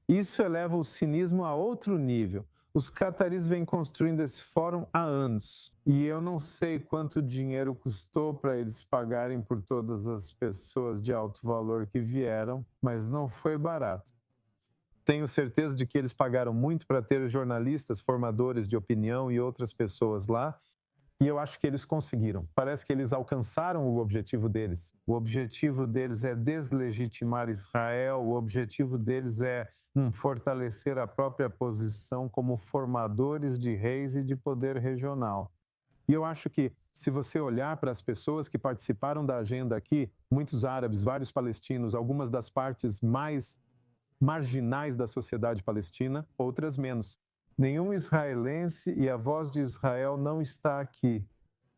Isso eleva o cinismo a outro nível. Os cataris vêm construindo esse fórum há anos e eu não sei quanto dinheiro custou para eles pagarem por todas as pessoas de alto valor que vieram, mas não foi barato. Tenho certeza de que eles pagaram muito para ter jornalistas, formadores de opinião e outras pessoas lá, e eu acho que eles conseguiram. Parece que eles alcançaram o objetivo deles. O objetivo deles é deslegitimar Israel, o objetivo deles é fortalecer a própria posição como formadores de reis e de poder regional. E eu acho que, se você olhar para as pessoas que participaram da agenda aqui, muitos árabes, vários palestinos, algumas das partes mais marginais da sociedade palestina, outras menos. Nenhum israelense e a voz de Israel não está aqui.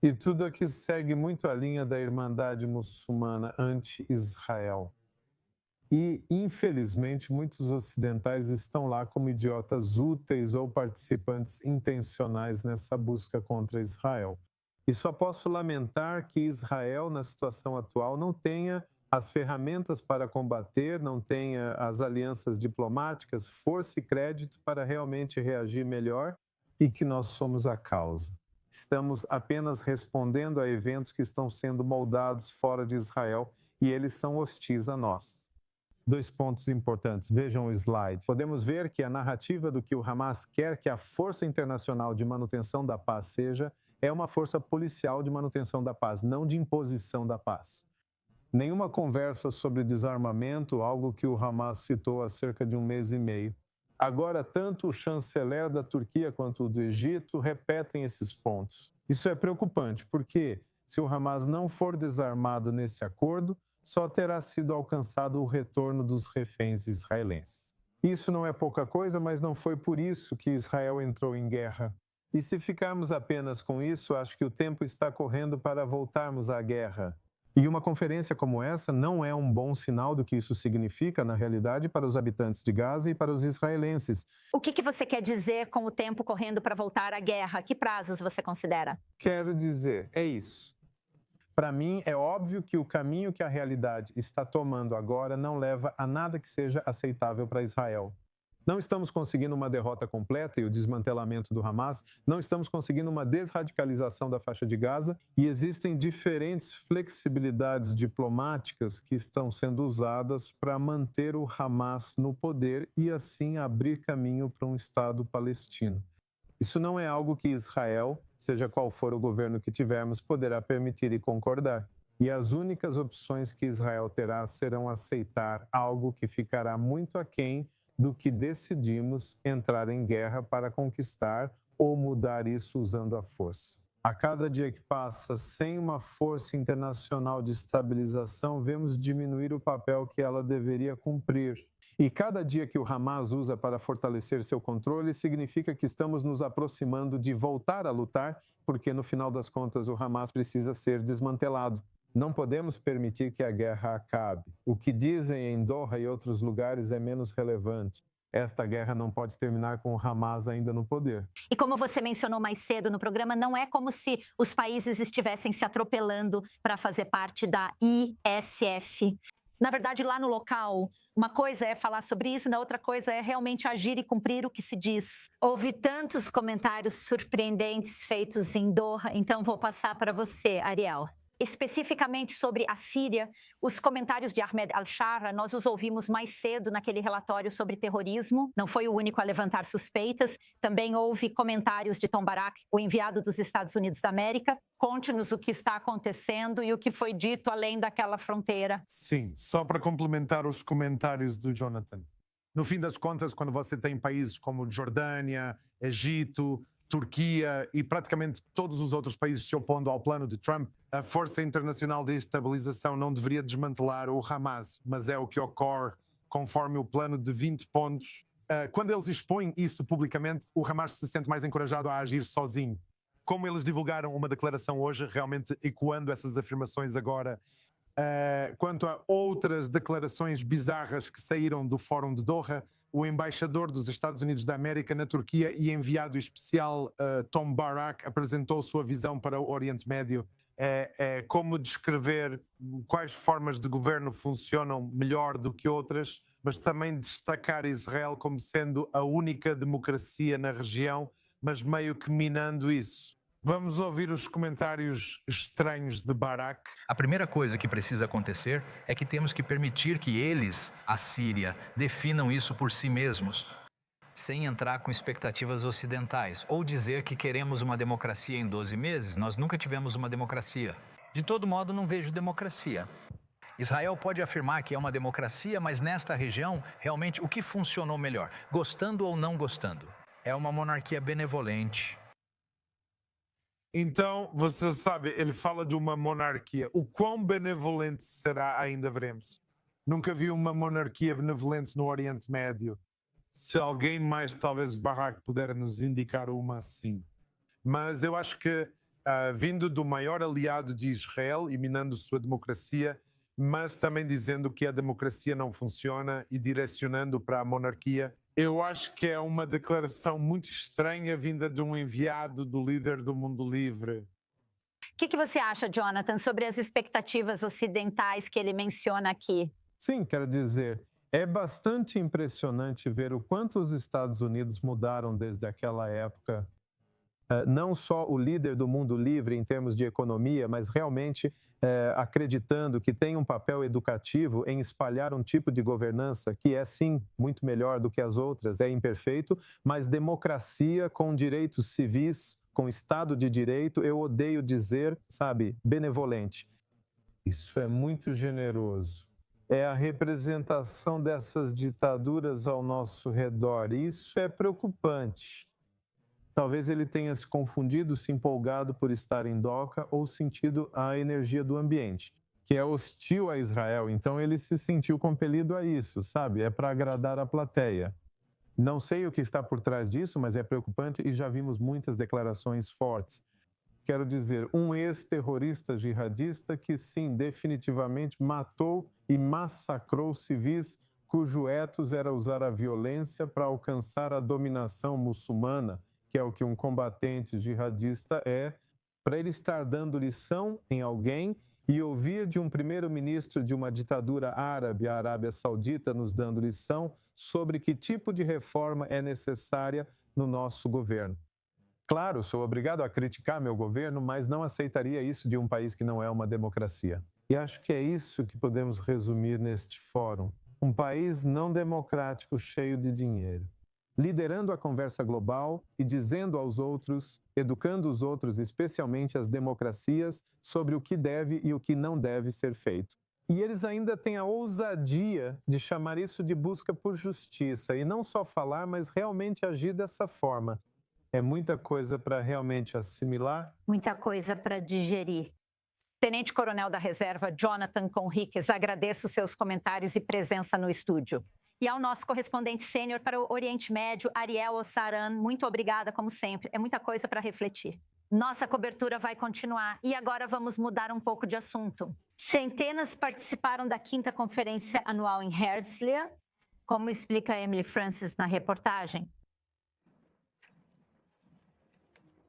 E tudo aqui segue muito a linha da Irmandade Muçulmana anti-Israel. E, infelizmente, muitos ocidentais estão lá como idiotas úteis ou participantes intencionais nessa busca contra Israel. E só posso lamentar que Israel, na situação atual, não tenha as ferramentas para combater, não tenha as alianças diplomáticas, força e crédito para realmente reagir melhor, e que nós somos a causa. Estamos apenas respondendo a eventos que estão sendo moldados fora de Israel e eles são hostis a nós. 2 pontos importantes, vejam o slide. Podemos ver que a narrativa do que o Hamas quer que a Força Internacional de Manutenção da Paz seja é uma força policial de manutenção da paz, não de imposição da paz. Nenhuma conversa sobre desarmamento, algo que o Hamas citou há cerca de 1 mês e meio. Agora, tanto o chanceler da Turquia quanto o do Egito repetem esses pontos. Isso é preocupante, porque se o Hamas não for desarmado nesse acordo, só terá sido alcançado o retorno dos reféns israelenses. Isso não é pouca coisa, mas não foi por isso que Israel entrou em guerra. E se ficarmos apenas com isso, acho que o tempo está correndo para voltarmos à guerra. E uma conferência como essa não é um bom sinal do que isso significa, na realidade, para os habitantes de Gaza e para os israelenses. O que você quer dizer com o tempo correndo para voltar à guerra? Que prazos você considera? Quero dizer, é isso. Para mim, é óbvio que o caminho que a realidade está tomando agora não leva a nada que seja aceitável para Israel. Não estamos conseguindo uma derrota completa e o desmantelamento do Hamas, não estamos conseguindo uma desradicalização da faixa de Gaza e existem diferentes flexibilidades diplomáticas que estão sendo usadas para manter o Hamas no poder e assim abrir caminho para um Estado palestino. Isso não é algo que Israel, seja qual for o governo que tivermos, poderá permitir e concordar. E as únicas opções que Israel terá serão aceitar algo que ficará muito aquém do que decidimos entrar em guerra para conquistar ou mudar isso usando a força. A cada dia que passa sem uma força internacional de estabilização, vemos diminuir o papel que ela deveria cumprir. E cada dia que o Hamas usa para fortalecer seu controle, significa que estamos nos aproximando de voltar a lutar, porque no final das contas o Hamas precisa ser desmantelado. Não podemos permitir que a guerra acabe. O que dizem em Doha e outros lugares é menos relevante. Esta guerra não pode terminar com o Hamas ainda no poder. E como você mencionou mais cedo no programa, não é como se os países estivessem se atropelando para fazer parte da ISF. Na verdade, lá no local, uma coisa é falar sobre isso, na outra coisa é realmente agir e cumprir o que se diz. Houve tantos comentários surpreendentes feitos em Doha, então vou passar para você, Ariel. Especificamente sobre a Síria, os comentários de Ahmed al-Shara, nós os ouvimos mais cedo naquele relatório sobre terrorismo, não foi o único a levantar suspeitas, também houve comentários de Tom Barak, o enviado dos Estados Unidos da América. Conte-nos o que está acontecendo e o que foi dito além daquela fronteira. Sim, só para complementar os comentários do Jonathan. No fim das contas, quando você tem países como Jordânia, Egito, Turquia e praticamente todos os outros países se opondo ao plano de Trump, a Força Internacional de Estabilização não deveria desmantelar o Hamas, mas é o que ocorre conforme o plano de 20 pontos. Quando eles expõem isso publicamente, o Hamas se sente mais encorajado a agir sozinho. Como eles divulgaram uma declaração hoje, realmente ecoando essas afirmações agora, quanto a outras declarações bizarras que saíram do Fórum de Doha, o embaixador dos Estados Unidos da América na Turquia e enviado especial Tom Barak apresentou sua visão para o Oriente Médio é como descrever quais formas de governo funcionam melhor do que outras, mas também destacar Israel como sendo a única democracia na região, mas meio que minando isso. Vamos ouvir os comentários estranhos de Barak. A primeira coisa que precisa acontecer é que temos que permitir que eles, a Síria, definam isso por si mesmos, sem entrar com expectativas ocidentais, ou dizer que queremos uma democracia em 12 meses. Nós nunca tivemos uma democracia. De todo modo, não vejo democracia. Israel pode afirmar que é uma democracia, mas nesta região, realmente, o que funcionou melhor? Gostando ou não gostando? É uma monarquia benevolente. Então, você sabe, ele fala de uma monarquia. O quão benevolente será, ainda veremos. Nunca vi uma monarquia benevolente no Oriente Médio. Se alguém mais, talvez Barak, puder nos indicar uma assim. Mas eu acho que, vindo do maior aliado de Israel e minando sua democracia, mas também dizendo que a democracia não funciona e direcionando para a monarquia, eu acho que é uma declaração muito estranha vinda de um enviado do líder do mundo livre. O que você acha, Jonathan, sobre as expectativas ocidentais que ele menciona aqui? Sim, quero dizer, é bastante impressionante ver o quanto os Estados Unidos mudaram desde aquela época. Não só o líder do mundo livre em termos de economia, mas realmente acreditando que tem um papel educativo em espalhar um tipo de governança que é, sim, muito melhor do que as outras, é imperfeito, mas democracia com direitos civis, com Estado de Direito, eu odeio dizer, sabe, benevolente. Isso é muito generoso. É a representação dessas ditaduras ao nosso redor. Isso é preocupante. Talvez ele tenha se confundido, se empolgado por estar em Doca ou sentido a energia do ambiente, que é hostil a Israel. Então ele se sentiu compelido a isso, sabe? É para agradar a plateia. Não sei o que está por trás disso, mas é preocupante e já vimos muitas declarações fortes. Quero dizer, um ex-terrorista jihadista que, sim, definitivamente matou e massacrou civis cujo ethos era usar a violência para alcançar a dominação muçulmana, que é o que um combatente jihadista é, para ele estar dando lição em alguém e ouvir de um primeiro-ministro de uma ditadura árabe, a Arábia Saudita, nos dando lição sobre que tipo de reforma é necessária no nosso governo. Claro, sou obrigado a criticar meu governo, mas não aceitaria isso de um país que não é uma democracia. E acho que é isso que podemos resumir neste fórum. Um país não democrático cheio de dinheiro, liderando a conversa global e dizendo aos outros, educando os outros, especialmente as democracias, sobre o que deve e o que não deve ser feito. E eles ainda têm a ousadia de chamar isso de busca por justiça, e não só falar, mas realmente agir dessa forma. É muita coisa para realmente assimilar. Muita coisa para digerir. Tenente Coronel da Reserva, Jonathan Conríquez, agradeço seus comentários e presença no estúdio. E ao nosso correspondente sênior para o Oriente Médio, Ariel Ossaran, muito obrigada, como sempre. É muita coisa para refletir. Nossa cobertura vai continuar e agora vamos mudar um pouco de assunto. Centenas participaram da 5ª Conferência Anual em Herzliya, como explica Emily Francis na reportagem.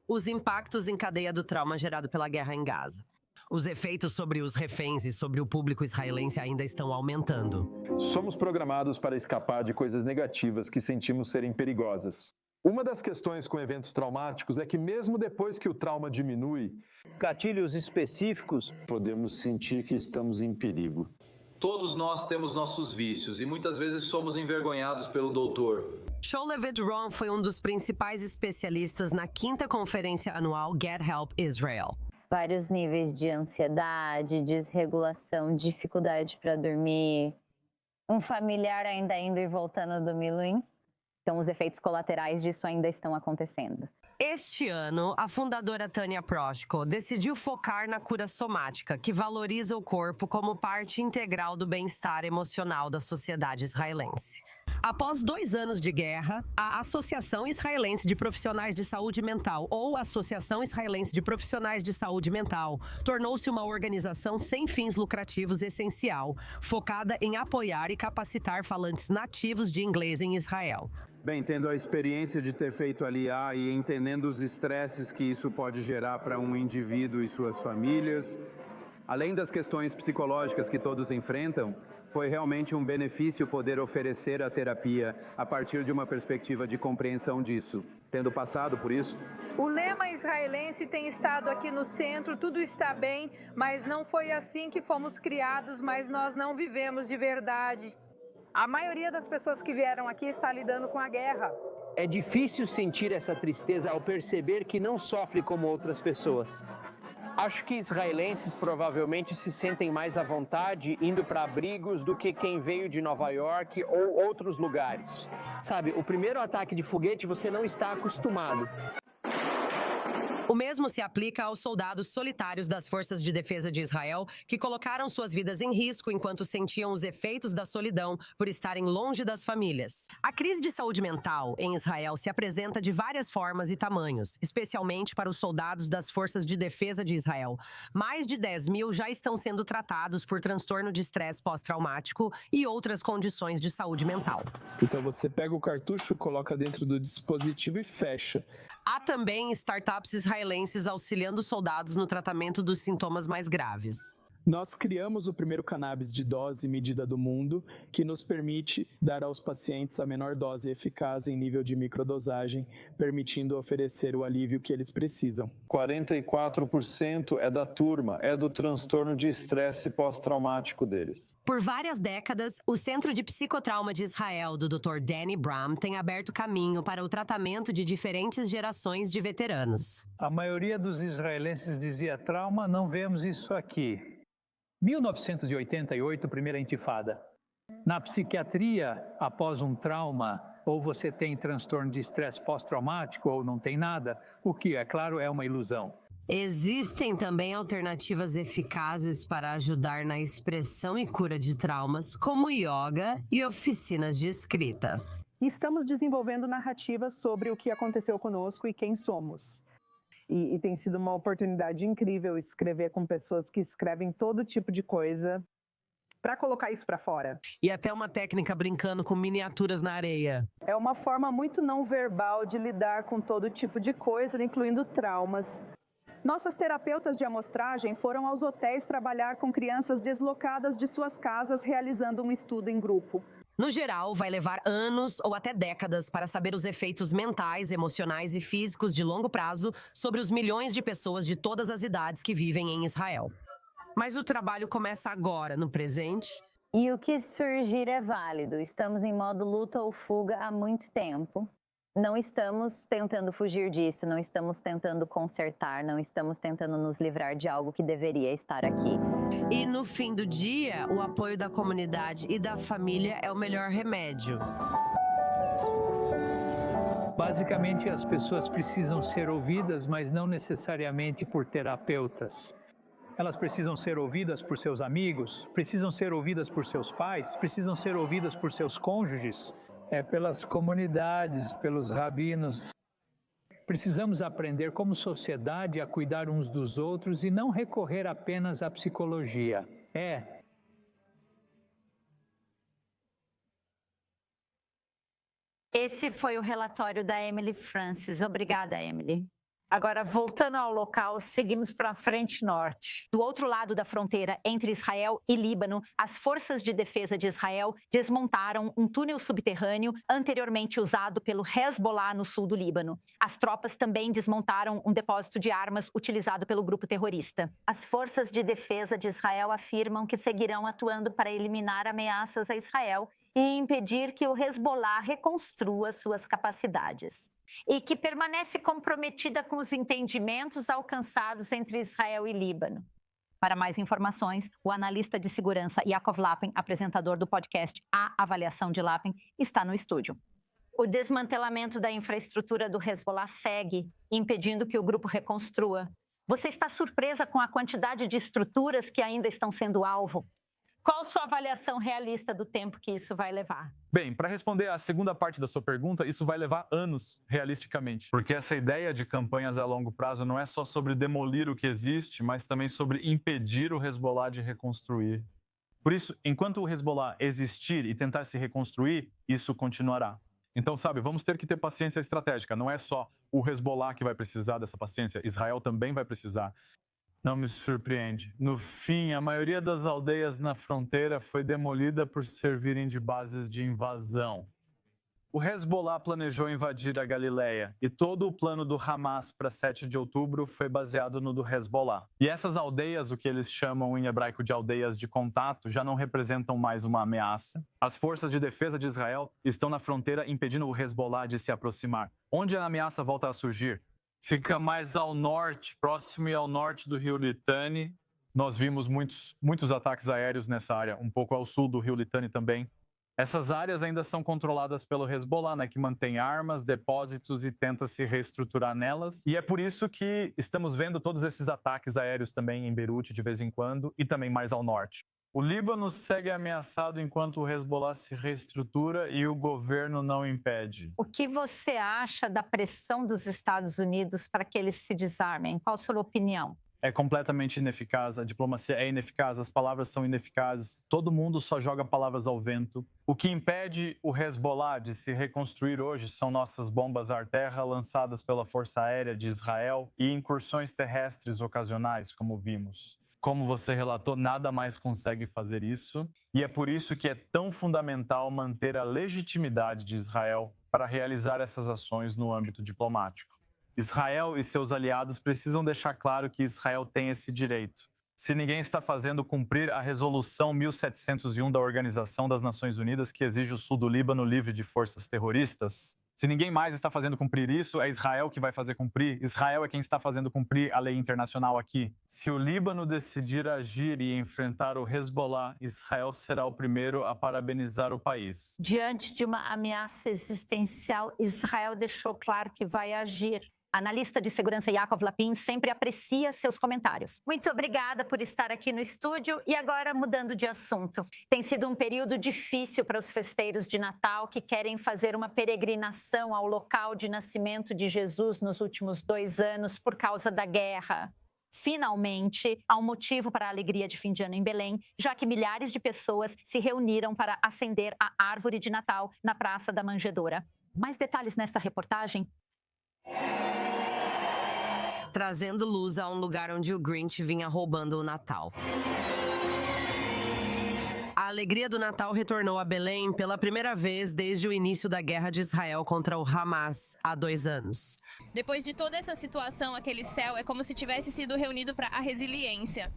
Os impactos em cadeia do trauma gerado pela guerra em Gaza. Os efeitos sobre os reféns e sobre o público israelense ainda estão aumentando. Somos programados para escapar de coisas negativas que sentimos serem perigosas. Uma das questões com eventos traumáticos é que mesmo depois que o trauma diminui, gatilhos específicos, podemos sentir que estamos em perigo. Todos nós temos nossos vícios e muitas vezes somos envergonhados pelo doutor. Sholevit Ron foi um dos principais especialistas na 5ª Conferência Anual Get Help Israel. Vários níveis de ansiedade, desregulação, dificuldade para dormir, um familiar ainda indo e voltando do Miluim. Então, os efeitos colaterais disso ainda estão acontecendo. Este ano, a fundadora Tania Proshko decidiu focar na cura somática, que valoriza o corpo como parte integral do bem-estar emocional da sociedade israelense. Após 2 anos de guerra, a Associação Israelense de Profissionais de Saúde Mental, ou Associação Israelense de Profissionais de Saúde Mental, tornou-se uma organização sem fins lucrativos essencial, focada em apoiar e capacitar falantes nativos de inglês em Israel. Bem, tendo a experiência de ter feito Aliyah e entendendo os estresses que isso pode gerar para um indivíduo e suas famílias, além das questões psicológicas que todos enfrentam, foi realmente um benefício poder oferecer a terapia a partir de uma perspectiva de compreensão disso. Tendo passado por isso, o lema israelense tem estado aqui no centro, tudo está bem, mas não foi assim que fomos criados, mas nós não vivemos de verdade. A maioria das pessoas que vieram aqui está lidando com a guerra. É difícil sentir essa tristeza ao perceber que não sofre como outras pessoas. Acho que israelenses provavelmente se sentem mais à vontade indo para abrigos do que quem veio de Nova York ou outros lugares. Sabe, o primeiro ataque de foguete você não está acostumado. O mesmo se aplica aos soldados solitários das Forças de Defesa de Israel, que colocaram suas vidas em risco enquanto sentiam os efeitos da solidão por estarem longe das famílias. A crise de saúde mental em Israel se apresenta de várias formas e tamanhos, especialmente para os soldados das Forças de Defesa de Israel. Mais de 10 mil já estão sendo tratados por transtorno de estresse pós-traumático e outras condições de saúde mental. Então você pega o cartucho, coloca dentro do dispositivo e fecha. Há também startups israelenses auxiliando soldados no tratamento dos sintomas mais graves. Nós criamos o primeiro cannabis de dose medida do mundo, que nos permite dar aos pacientes a menor dose eficaz em nível de microdosagem, permitindo oferecer o alívio que eles precisam. 44% é da turma, é do transtorno de estresse pós-traumático deles. Por várias décadas, o Centro de Psicotrauma de Israel, do Dr. Danny Bram, tem aberto caminho para o tratamento de diferentes gerações de veteranos. A maioria dos israelenses dizia: trauma, não vemos isso aqui. 1988, primeira intifada. Na psiquiatria, após um trauma, ou você tem transtorno de estresse pós-traumático ou não tem nada, o que, é claro, é uma ilusão. Existem também alternativas eficazes para ajudar na expressão e cura de traumas, como yoga e oficinas de escrita. Estamos desenvolvendo narrativas sobre o que aconteceu conosco e quem somos. E tem sido uma oportunidade incrível escrever com pessoas que escrevem todo tipo de coisa para colocar isso para fora. E até uma técnica brincando com miniaturas na areia. É uma forma muito não verbal de lidar com todo tipo de coisa, incluindo traumas. Nossas terapeutas de amostragem foram aos hotéis trabalhar com crianças deslocadas de suas casas, realizando um estudo em grupo. No geral, vai levar anos ou até décadas para saber os efeitos mentais, emocionais e físicos de longo prazo sobre os milhões de pessoas de todas as idades que vivem em Israel. Mas o trabalho começa agora, no presente. E o que surgir é válido. Estamos em modo luta ou fuga há muito tempo. Não estamos tentando fugir disso, não estamos tentando consertar, não estamos tentando nos livrar de algo que deveria estar aqui. E no fim do dia, o apoio da comunidade e da família é o melhor remédio. Basicamente, as pessoas precisam ser ouvidas, mas não necessariamente por terapeutas. Elas precisam ser ouvidas por seus amigos, precisam ser ouvidas por seus pais, precisam ser ouvidas por seus cônjuges. Pelas comunidades, pelos rabinos. Precisamos aprender como sociedade a cuidar uns dos outros e não recorrer apenas à psicologia. Esse foi o relatório da Emily Francis. Obrigada, Emily. Agora, voltando ao local, seguimos para a frente norte. Do outro lado da fronteira entre Israel e Líbano, as forças de defesa de Israel desmontaram um túnel subterrâneo anteriormente usado pelo Hezbollah no sul do Líbano. As tropas também desmontaram um depósito de armas utilizado pelo grupo terrorista. As forças de defesa de Israel afirmam que seguirão atuando para eliminar ameaças a Israel e impedir que o Hezbollah reconstrua suas capacidades. E que permanece comprometida com os entendimentos alcançados entre Israel e Líbano. Para mais informações, o analista de segurança Yaakov Lapin, apresentador do podcast A Avaliação de Lapin, está no estúdio. O desmantelamento da infraestrutura do Hezbollah segue, impedindo que o grupo reconstrua. Você está surpresa com a quantidade de estruturas que ainda estão sendo alvo? Qual sua avaliação realista do tempo que isso vai levar? Bem, para responder à segunda parte da sua pergunta, isso vai levar anos, realisticamente. Porque essa ideia de campanhas a longo prazo não é só sobre demolir o que existe, mas também sobre impedir o Hezbollah de reconstruir. Por isso, enquanto o Hezbollah existir e tentar se reconstruir, isso continuará. Então, sabe, vamos ter que ter paciência estratégica. Não é só o Hezbollah que vai precisar dessa paciência, Israel também vai precisar. Não me surpreende. No fim, a maioria das aldeias na fronteira foi demolida por servirem de bases de invasão. O Hezbollah planejou invadir a Galileia e todo o plano do Hamas para 7 de outubro foi baseado no do Hezbollah. E essas aldeias, o que eles chamam em hebraico de aldeias de contato, já não representam mais uma ameaça. As forças de defesa de Israel estão na fronteira impedindo o Hezbollah de se aproximar. Onde a ameaça volta a surgir? Fica mais ao norte, próximo e ao norte do rio Litani. Nós vimos muitos ataques aéreos nessa área, um pouco ao sul do rio Litani também. Essas áreas ainda são controladas pelo Hezbollah, né, que mantém armas, depósitos e tenta se reestruturar nelas. E é por isso que estamos vendo todos esses ataques aéreos também em Beirute de vez em quando e também mais ao norte. O Líbano segue ameaçado enquanto o Hezbollah se reestrutura e o governo não impede. O que você acha da pressão dos Estados Unidos para que eles se desarmem? Qual a sua opinião? É completamente ineficaz, a diplomacia é ineficaz, as palavras são ineficazes, todo mundo só joga palavras ao vento. O que impede o Hezbollah de se reconstruir hoje são nossas bombas ar-terra lançadas pela Força Aérea de Israel e incursões terrestres ocasionais, como vimos. Como você relatou, nada mais consegue fazer isso, e é por isso que é tão fundamental manter a legitimidade de Israel para realizar essas ações no âmbito diplomático. Israel e seus aliados precisam deixar claro que Israel tem esse direito. Se ninguém está fazendo cumprir a Resolução 1701 da Organização das Nações Unidas, que exige o sul do Líbano livre de forças terroristas, se ninguém mais está fazendo cumprir isso, é Israel que vai fazer cumprir. Israel é quem está fazendo cumprir a lei internacional aqui. Se o Líbano decidir agir e enfrentar o Hezbollah, Israel será o primeiro a parabenizar o país. Diante de uma ameaça existencial, Israel deixou claro que vai agir. Analista de segurança Yaakov Lapin sempre aprecia seus comentários. Muito obrigada por estar aqui no estúdio. E agora, mudando de assunto. Tem sido um período difícil para os festeiros de Natal que querem fazer uma peregrinação ao local de nascimento de Jesus nos últimos 2 anos por causa da guerra. Finalmente, há um motivo para a alegria de fim de ano em Belém, já que milhares de pessoas se reuniram para acender a árvore de Natal na Praça da Manjedoura. Mais detalhes nesta reportagem. Trazendo luz a um lugar onde o Grinch vinha roubando o Natal. A alegria do Natal retornou a Belém pela primeira vez desde o início da guerra de Israel contra o Hamas, há 2 anos. Depois de toda essa situação, aquele céu é como se tivesse sido reunido para a resiliência.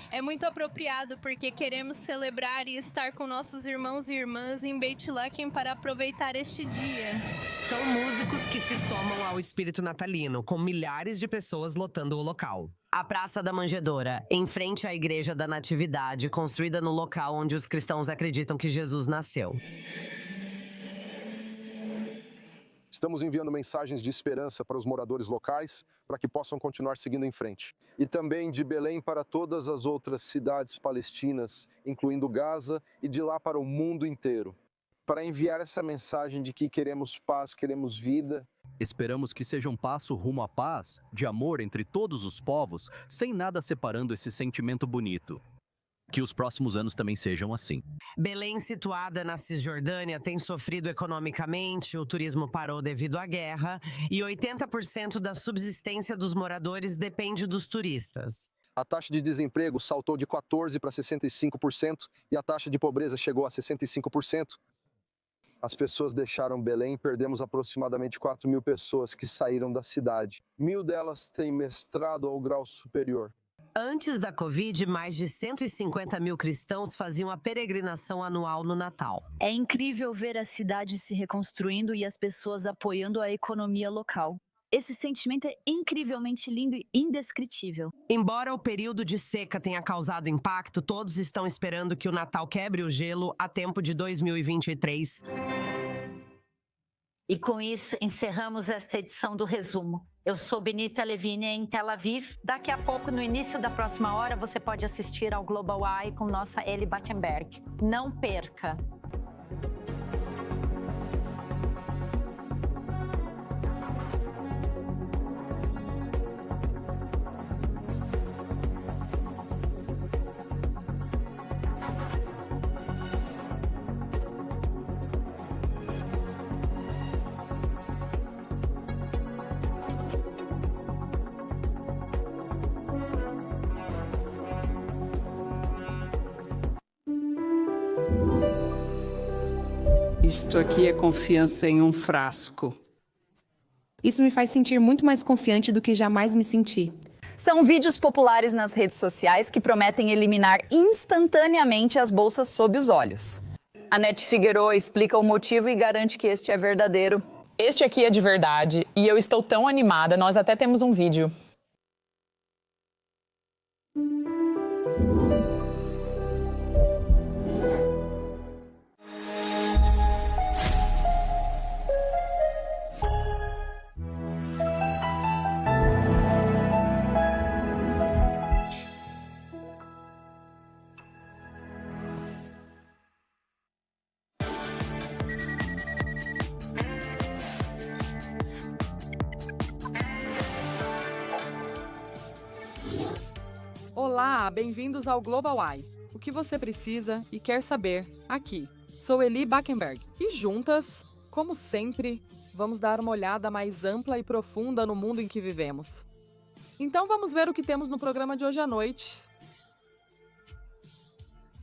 É muito apropriado porque queremos celebrar e estar com nossos irmãos e irmãs em Beit Laken para aproveitar este dia. São músicos que se somam ao espírito natalino, com milhares de pessoas lotando o local. A Praça da Manjedoura, em frente à Igreja da Natividade, construída no local onde os cristãos acreditam que Jesus nasceu. Estamos enviando mensagens de esperança para os moradores locais, para que possam continuar seguindo em frente. E também de Belém para todas as outras cidades palestinas, incluindo Gaza, e de lá para o mundo inteiro, para enviar essa mensagem de que queremos paz, queremos vida. Esperamos que seja um passo rumo à paz, de amor entre todos os povos, sem nada separando esse sentimento bonito. Que os próximos anos também sejam assim. Belém, situada na Cisjordânia, tem sofrido economicamente, o turismo parou devido à guerra e 80% da subsistência dos moradores depende dos turistas. A taxa de desemprego saltou de 14% para 65% e a taxa de pobreza chegou a 65%. As pessoas deixaram Belém e perdemos aproximadamente 4.000 pessoas que saíram da cidade. 1.000 delas têm mestrado ou grau superior. Antes da Covid, mais de 150 mil cristãos faziam a peregrinação anual no Natal. É incrível ver a cidade se reconstruindo e as pessoas apoiando a economia local. Esse sentimento é incrivelmente lindo e indescritível. Embora o período de seca tenha causado impacto, todos estão esperando que o Natal quebre o gelo a tempo de 2023. E com isso, encerramos esta edição do Resumo. Eu sou Benita Levine em Tel Aviv. Daqui a pouco, no início da próxima hora, você pode assistir ao Global Eye com nossa Eli Battenberg. Não perca! Isto aqui é confiança em um frasco. Isso me faz sentir muito mais confiante do que jamais me senti. São vídeos populares nas redes sociais que prometem eliminar instantaneamente as bolsas sob os olhos. Anete Figueroa explica o motivo e garante que este é verdadeiro. Este aqui é de verdade e eu estou tão animada, nós até temos um vídeo. Olá, bem-vindos ao Global Eye. O que você precisa e quer saber aqui. Sou Eli Backenberg e juntas, como sempre, vamos dar uma olhada mais ampla e profunda no mundo em que vivemos. Então vamos ver o que temos no programa de hoje à noite.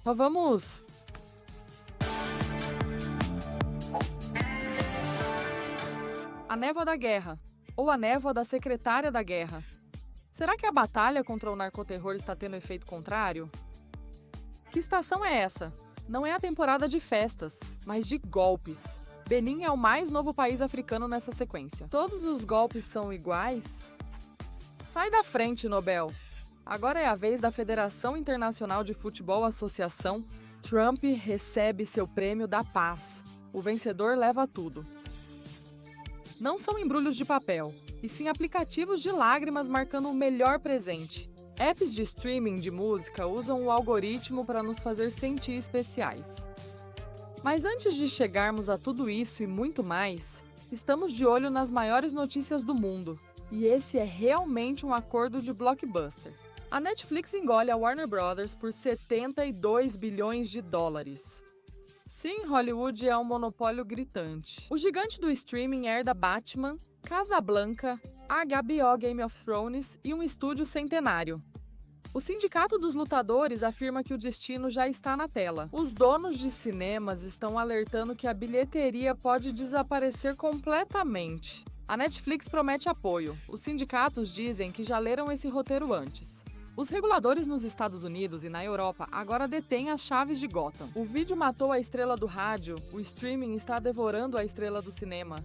Então vamos... A névoa da guerra, ou a névoa da secretária da guerra. Será que a batalha contra o narcoterror está tendo efeito contrário? Que estação é essa? Não é a temporada de festas, mas de golpes. Benin é o mais novo país africano nessa sequência. Todos os golpes são iguais? Sai da frente, Nobel! Agora é a vez da Federação Internacional de Futebol Associação. Trump recebe seu prêmio da paz. O vencedor leva tudo. Não são embrulhos de papel, e sim aplicativos de lágrimas marcando o melhor presente. Apps de streaming de música usam o algoritmo para nos fazer sentir especiais. Mas antes de chegarmos a tudo isso e muito mais, estamos de olho nas maiores notícias do mundo. E esse é realmente um acordo de blockbuster. A Netflix engole a Warner Brothers por 72 bilhões de dólares. Sim, Hollywood é um monopólio gritante. O gigante do streaming herda Batman, Casablanca, HBO Game of Thrones e um estúdio centenário. O Sindicato dos Lutadores afirma que o destino já está na tela. Os donos de cinemas estão alertando que a bilheteria pode desaparecer completamente. A Netflix promete apoio. Os sindicatos dizem que já leram esse roteiro antes. Os reguladores nos Estados Unidos e na Europa agora detêm as chaves de Gotham. O vídeo matou a estrela do rádio, o streaming está devorando a estrela do cinema.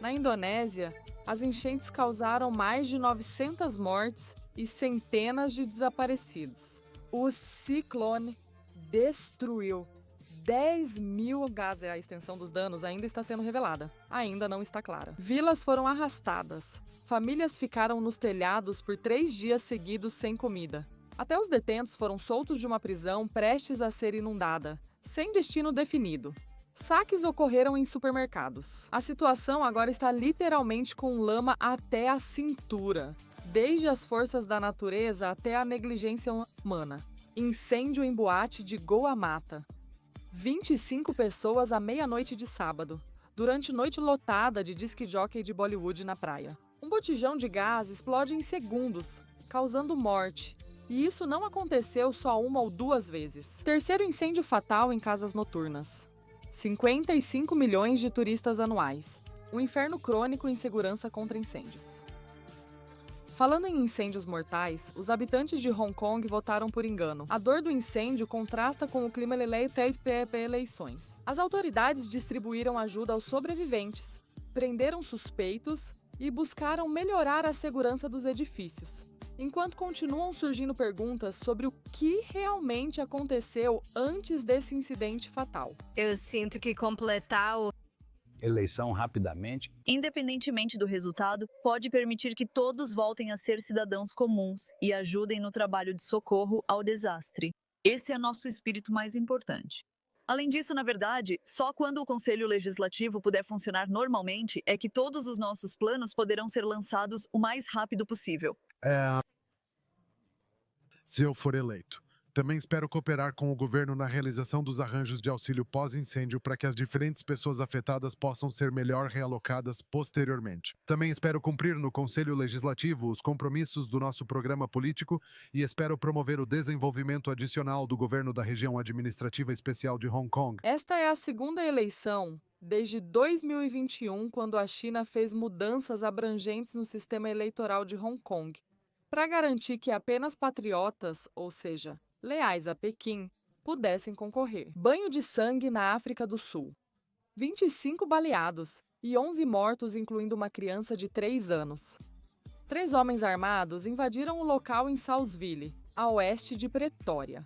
Na Indonésia, as enchentes causaram mais de 900 mortes e centenas de desaparecidos. O ciclone destruiu 10 mil casas. A extensão dos danos ainda está sendo revelada. Ainda não está clara. Vilas foram arrastadas. Famílias ficaram nos telhados por 3 dias seguidos sem comida. Até os detentos foram soltos de uma prisão prestes a ser inundada, sem destino definido. Saques ocorreram em supermercados. A situação agora está literalmente com lama até a cintura, desde as forças da natureza até a negligência humana. Incêndio em boate de Goa Mata. 25 pessoas à meia-noite de sábado, durante noite lotada de disc jockey de Bollywood na praia. Um botijão de gás explode em segundos, causando morte. E isso não aconteceu só uma ou duas vezes. Terceiro incêndio fatal em casas noturnas. 55 milhões de turistas anuais. Um inferno crônico em segurança contra incêndios. Falando em incêndios mortais, os habitantes de Hong Kong votaram por engano. A dor do incêndio contrasta com o clima eleito eleições. As autoridades distribuíram ajuda aos sobreviventes, prenderam suspeitos e buscaram melhorar a segurança dos edifícios, enquanto continuam surgindo perguntas sobre o que realmente aconteceu antes desse incidente fatal. Eu sinto que completar o eleição rapidamente, independentemente do resultado, pode permitir que todos voltem a ser cidadãos comuns e ajudem no trabalho de socorro ao desastre. Esse é nosso espírito mais importante. Além disso, na verdade, só quando o Conselho Legislativo puder funcionar normalmente é que todos os nossos planos poderão ser lançados o mais rápido possível. Se eu for eleito, Também espero cooperar com o governo na realização dos arranjos de auxílio pós-incêndio para que as diferentes pessoas afetadas possam ser melhor realocadas posteriormente. Também espero cumprir no Conselho Legislativo os compromissos do nosso programa político e espero promover o desenvolvimento adicional do governo da região administrativa especial de Hong Kong. Esta é a segunda eleição desde 2021, quando a China fez mudanças abrangentes no sistema eleitoral de Hong Kong, para garantir que apenas patriotas, ou seja, leais a Pequim, pudessem concorrer. Banho de sangue na África do Sul. 25 baleados e 11 mortos, incluindo uma criança de 3 anos. 3 homens armados invadiram o local em Southville, a oeste de Pretória.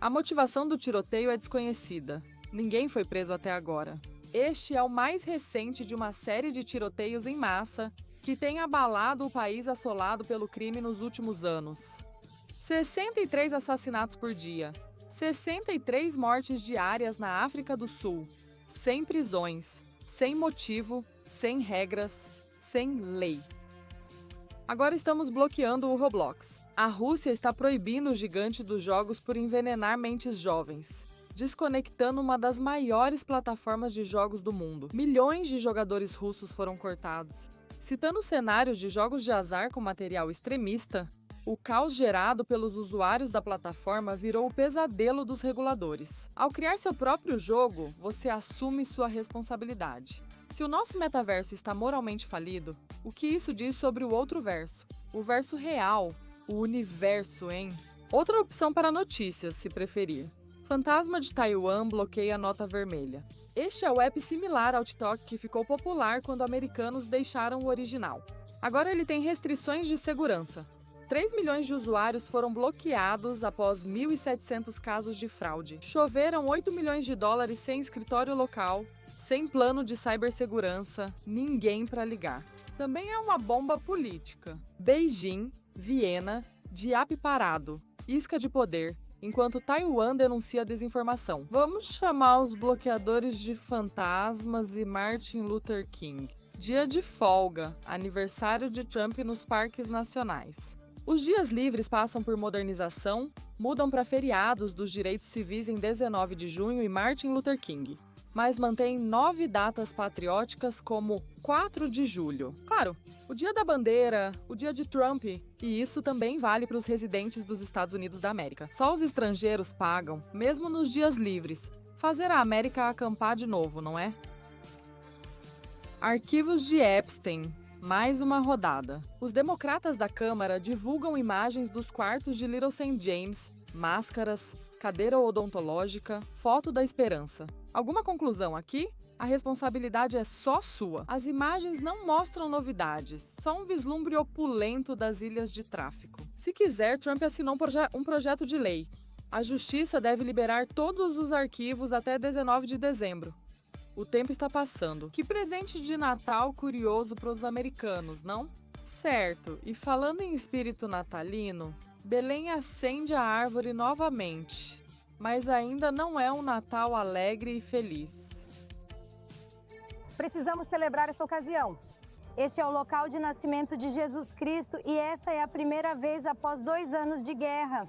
A motivação do tiroteio é desconhecida. Ninguém foi preso até agora. Este é o mais recente de uma série de tiroteios em massa que tem abalado o país assolado pelo crime nos últimos anos. 63 assassinatos por dia, 63 mortes diárias na África do Sul, sem prisões, sem motivo, sem regras, sem lei. Agora estamos bloqueando o Roblox. A Rússia está proibindo o gigante dos jogos por envenenar mentes jovens, desconectando uma das maiores plataformas de jogos do mundo. Milhões de jogadores russos foram cortados. Citando cenários de jogos de azar com material extremista, o caos gerado pelos usuários da plataforma virou o pesadelo dos reguladores. Ao criar seu próprio jogo, você assume sua responsabilidade. Se o nosso metaverso está moralmente falido, o que isso diz sobre o outro verso? O verso real, o universo, hein? Outra opção para notícias, se preferir. Fantasma de Taiwan bloqueia a nota vermelha. Este é o app similar ao TikTok que ficou popular quando americanos deixaram o original. Agora ele tem restrições de segurança. 3 milhões de usuários foram bloqueados após 1.700 casos de fraude. Choveram 8 milhões de dólares sem escritório local, sem plano de cibersegurança, ninguém para ligar. Também é uma bomba política. Beijing, Viena, diap parado, isca de poder, enquanto Taiwan denuncia a desinformação. Vamos chamar os bloqueadores de fantasmas e Martin Luther King. Dia de folga, aniversário de Trump nos parques nacionais. Os dias livres passam por modernização, mudam para feriados dos direitos civis em 19 de junho e Martin Luther King, mas mantém 9 datas patrióticas como 4 de julho. Claro, o dia da bandeira, o dia de Trump, e isso também vale para os residentes dos Estados Unidos da América. Só os estrangeiros pagam, mesmo nos dias livres, fazer a América acampar de novo, não é? Arquivos de Epstein. Mais uma rodada. Os democratas da Câmara divulgam imagens dos quartos de Little St. James, máscaras, cadeira odontológica, foto da esperança. Alguma conclusão aqui? A responsabilidade é só sua. As imagens não mostram novidades, só um vislumbre opulento das ilhas de tráfico. Se quiser, Trump assinou um projeto de lei. A Justiça deve liberar todos os arquivos até 19 de dezembro. O tempo está passando. Que presente de Natal curioso para os americanos, não? Certo, e falando em espírito natalino, Belém acende a árvore novamente, mas ainda não é um Natal alegre e feliz. Precisamos celebrar essa ocasião. Este é o local de nascimento de Jesus Cristo e esta é a primeira vez após 2 anos de guerra.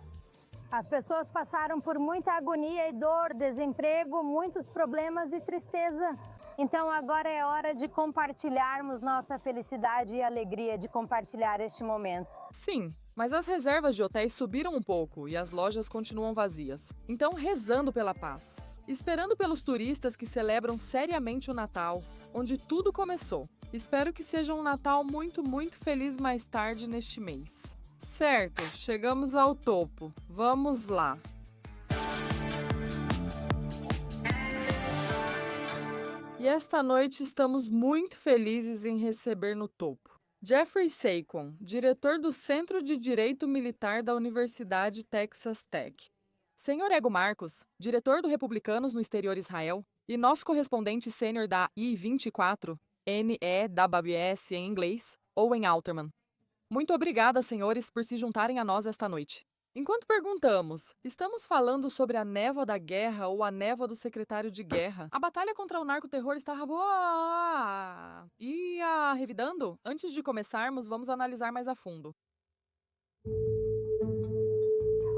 As pessoas passaram por muita agonia e dor, desemprego, muitos problemas e tristeza. Então agora é hora de compartilharmos nossa felicidade e alegria de compartilhar este momento. Sim, mas as reservas de hotéis subiram um pouco e as lojas continuam vazias. Então rezando pela paz, esperando pelos turistas que celebram seriamente o Natal, onde tudo começou. Espero que seja um Natal muito, muito feliz mais tarde neste mês. Certo, chegamos ao topo. Vamos lá. E esta noite estamos muito felizes em receber no topo Jeffrey Saquon, diretor do Centro de Direito Militar da Universidade Texas Tech. Senhor Ego Marcos, diretor do Republicanos no Exterior Israel, e nosso correspondente sênior da I-24, NEWS em inglês, Owen Alterman. Muito obrigada, senhores, por se juntarem a nós esta noite. Enquanto perguntamos, estamos falando sobre a névoa da guerra ou a névoa do secretário de guerra? A batalha contra o narcoterror está boa! E revidando? Antes de começarmos, vamos analisar mais a fundo.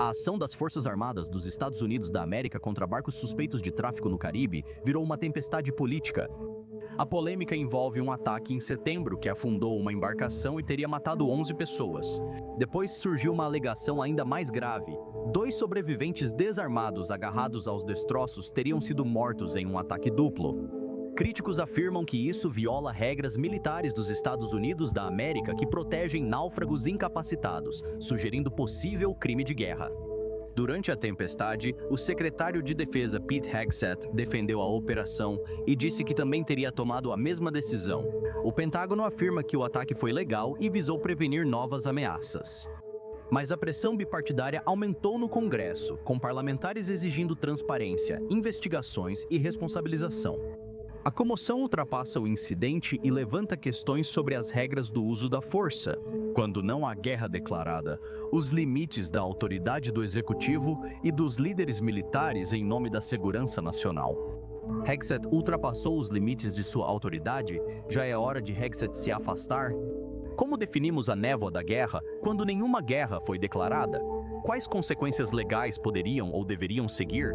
A ação das Forças Armadas dos Estados Unidos da América contra barcos suspeitos de tráfico no Caribe virou uma tempestade política. A polêmica envolve um ataque em setembro que afundou uma embarcação e teria matado 11 pessoas. Depois surgiu uma alegação ainda mais grave. 2 sobreviventes desarmados agarrados aos destroços teriam sido mortos em um ataque duplo. Críticos afirmam que isso viola regras militares dos Estados Unidos da América que protegem náufragos incapacitados, sugerindo possível crime de guerra. Durante a tempestade, o secretário de Defesa Pete Hegseth defendeu a operação e disse que também teria tomado a mesma decisão. O Pentágono afirma que o ataque foi legal e visou prevenir novas ameaças. Mas a pressão bipartidária aumentou no Congresso, com parlamentares exigindo transparência, investigações e responsabilização. A comoção ultrapassa o incidente e levanta questões sobre as regras do uso da força. Quando não há guerra declarada, os limites da autoridade do executivo e dos líderes militares em nome da segurança nacional. Hegseth ultrapassou os limites de sua autoridade? Já é hora de Hegseth se afastar? Como definimos a névoa da guerra quando nenhuma guerra foi declarada? Quais consequências legais poderiam ou deveriam seguir?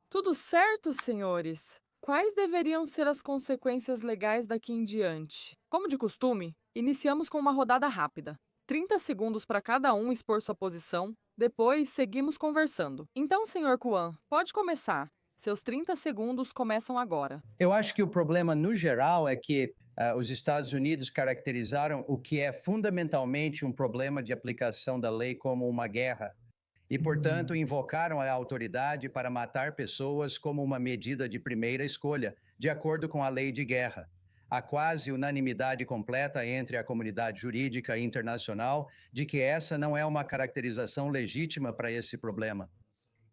Tudo certo, senhores? Quais deveriam ser as consequências legais daqui em diante? Como de costume, iniciamos com uma rodada rápida. 30 segundos para cada um expor sua posição, depois seguimos conversando. Então, senhor Kwan, pode começar. Seus 30 segundos começam agora. Eu acho que o problema, no geral, é que os Estados Unidos caracterizaram o que é fundamentalmente um problema de aplicação da lei como uma guerra. E, portanto, invocaram a autoridade para matar pessoas como uma medida de primeira escolha, de acordo com a lei de guerra. Há quase unanimidade completa entre a comunidade jurídica internacional de que essa não é uma caracterização legítima para esse problema.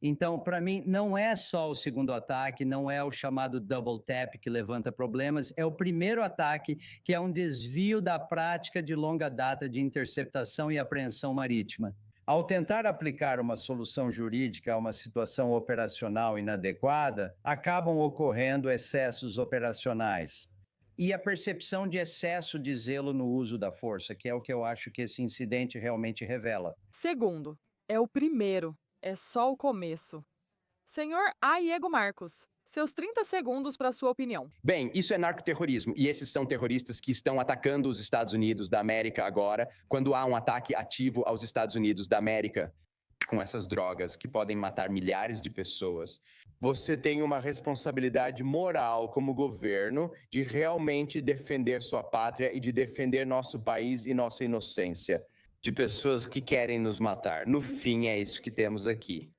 Então, para mim, não é só o segundo ataque, não é o chamado double tap que levanta problemas, é o primeiro ataque que é um desvio da prática de longa data de interceptação e apreensão marítima. Ao tentar aplicar uma solução jurídica a uma situação operacional inadequada, acabam ocorrendo excessos operacionais. E a percepção de excesso de zelo no uso da força, que é o que eu acho que esse incidente realmente revela. Segundo, é o primeiro, é só o começo. Senhor Aiego Marcos, seus 30 segundos para sua opinião. Bem, isso é narcoterrorismo, e esses são terroristas que estão atacando os Estados Unidos da América agora, quando há um ataque ativo aos Estados Unidos da América, com essas drogas que podem matar milhares de pessoas. Você tem uma responsabilidade moral como governo de realmente defender sua pátria e de defender nosso país e nossa inocência de pessoas que querem nos matar. No fim, é isso que temos aqui.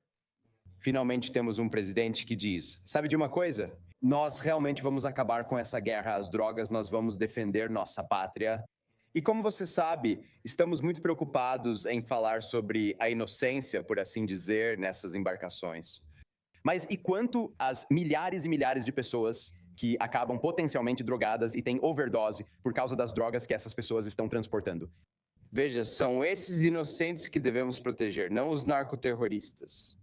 Finalmente temos um presidente que diz, sabe de uma coisa? Nós realmente vamos acabar com essa guerra às drogas, nós vamos defender nossa pátria. E como você sabe, estamos muito preocupados em falar sobre a inocência, por assim dizer, nessas embarcações. Mas e quanto às milhares e milhares de pessoas que acabam potencialmente drogadas e têm overdose por causa das drogas que essas pessoas estão transportando? Veja, são esses inocentes que devemos proteger, não os narcoterroristas.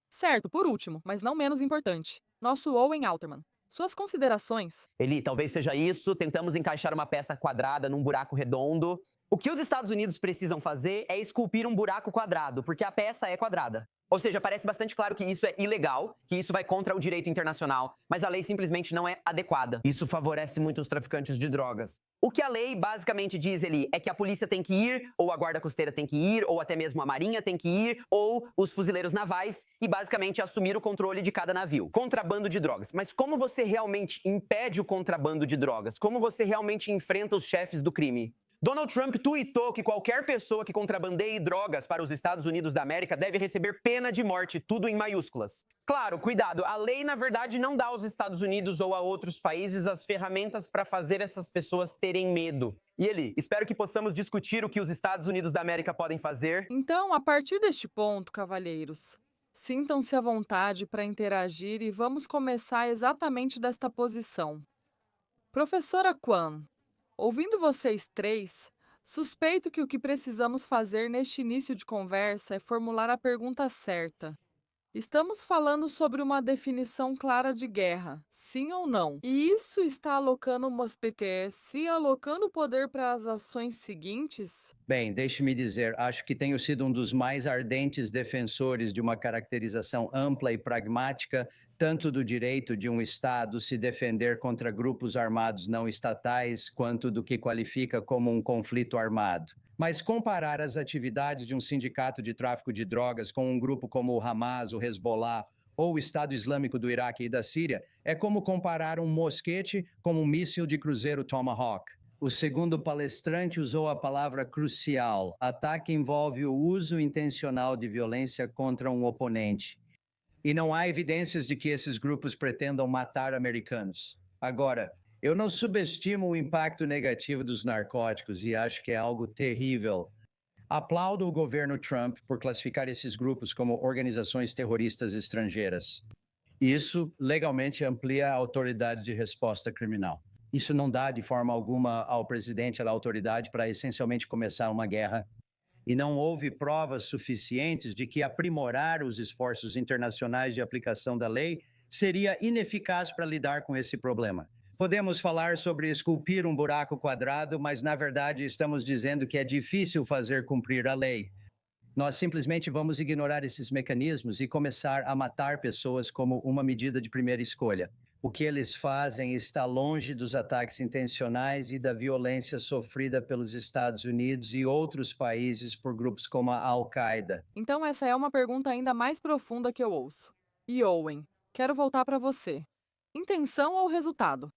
Certo, por último, mas não menos importante, nosso Owen Alterman. Suas considerações? Eli, talvez seja isso. Tentamos encaixar uma peça quadrada num buraco redondo. O que os Estados Unidos precisam fazer é esculpir um buraco quadrado, porque a peça é quadrada. Ou seja, parece bastante claro que isso é ilegal, que isso vai contra o direito internacional, mas a lei simplesmente não é adequada. Isso favorece muito os traficantes de drogas. O que a lei basicamente diz, Eli, é que a polícia tem que ir, ou a guarda costeira tem que ir, ou até mesmo a marinha tem que ir, ou os fuzileiros navais, e basicamente assumir o controle de cada navio. Contrabando de drogas. Mas como você realmente impede o contrabando de drogas? Como você realmente enfrenta os chefes do crime? Donald Trump tuitou que qualquer pessoa que contrabandeie drogas para os Estados Unidos da América deve receber pena de morte, tudo em maiúsculas. Claro, cuidado, a lei na verdade não dá aos Estados Unidos ou a outros países as ferramentas para fazer essas pessoas terem medo. E Eli, espero que possamos discutir o que os Estados Unidos da América podem fazer. Então, a partir deste ponto, cavalheiros, sintam-se à vontade para interagir e vamos começar exatamente desta posição. Professora Kwan, ouvindo vocês três, suspeito que o que precisamos fazer neste início de conversa é formular a pergunta certa. Estamos falando sobre uma definição clara de guerra, sim ou não? E isso está alocando umas PTS, alocando poder para as ações seguintes? Bem, deixe-me dizer, acho que tenho sido um dos mais ardentes defensores de uma caracterização ampla e pragmática, tanto do direito de um Estado se defender contra grupos armados não estatais, quanto do que qualifica como um conflito armado. Mas comparar as atividades de um sindicato de tráfico de drogas com um grupo como o Hamas, o Hezbollah ou o Estado Islâmico do Iraque e da Síria é como comparar um mosquete com um míssil de cruzeiro Tomahawk. O segundo palestrante usou a palavra crucial. Ataque envolve o uso intencional de violência contra um oponente. E não há evidências de que esses grupos pretendam matar americanos. Agora, eu não subestimo o impacto negativo dos narcóticos e acho que é algo terrível. Aplaudo o governo Trump por classificar esses grupos como organizações terroristas estrangeiras. Isso legalmente amplia a autoridade de resposta criminal. Isso não dá de forma alguma ao presidente a autoridade para essencialmente começar uma guerra. E não houve provas suficientes de que aprimorar os esforços internacionais de aplicação da lei seria ineficaz para lidar com esse problema. Podemos falar sobre esculpir um buraco quadrado, mas na verdade estamos dizendo que é difícil fazer cumprir a lei. Nós simplesmente vamos ignorar esses mecanismos e começar a matar pessoas como uma medida de primeira escolha. O que eles fazem está longe dos ataques intencionais e da violência sofrida pelos Estados Unidos e outros países por grupos como a Al-Qaeda. Então essa é uma pergunta ainda mais profunda que eu ouço. E Owen, quero voltar para você. Intenção ou resultado?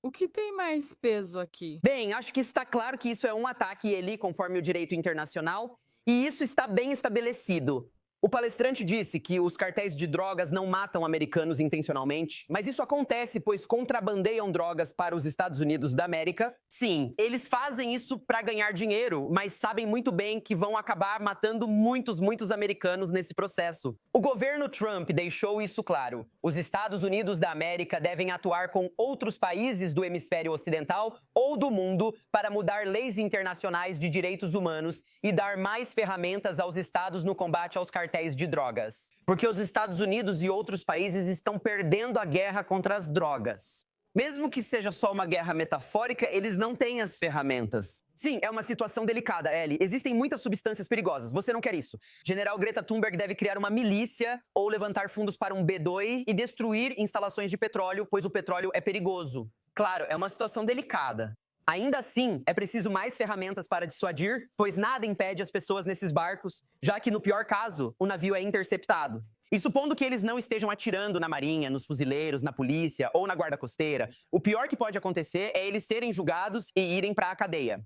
O que tem mais peso aqui? Bem, acho que está claro que isso é um ataque ali, conforme o direito internacional, e isso está bem estabelecido. O palestrante disse que os cartéis de drogas não matam americanos intencionalmente, mas isso acontece pois contrabandeiam drogas para os Estados Unidos da América. Sim, eles fazem isso para ganhar dinheiro, mas sabem muito bem que vão acabar matando muitos americanos nesse processo. O governo Trump deixou isso claro. Os Estados Unidos da América devem atuar com outros países do hemisfério ocidental ou do mundo para mudar leis internacionais de direitos humanos e dar mais ferramentas aos estados no combate aos cartéis de drogas. Porque os Estados Unidos e outros países estão perdendo a guerra contra as drogas. Mesmo que seja só uma guerra metafórica, eles não têm as ferramentas. Sim, é uma situação delicada, Ellie. Existem muitas substâncias perigosas. Você não quer isso. General Greta Thunberg deve criar uma milícia ou levantar fundos para um B2 e destruir instalações de petróleo, pois o petróleo é perigoso. Claro, é uma situação delicada. Ainda assim, é preciso mais ferramentas para dissuadir, pois nada impede as pessoas nesses barcos, já que no pior caso, o navio é interceptado. E supondo que eles não estejam atirando na marinha, nos fuzileiros, na polícia ou na guarda costeira, o pior que pode acontecer é eles serem julgados e irem para a cadeia.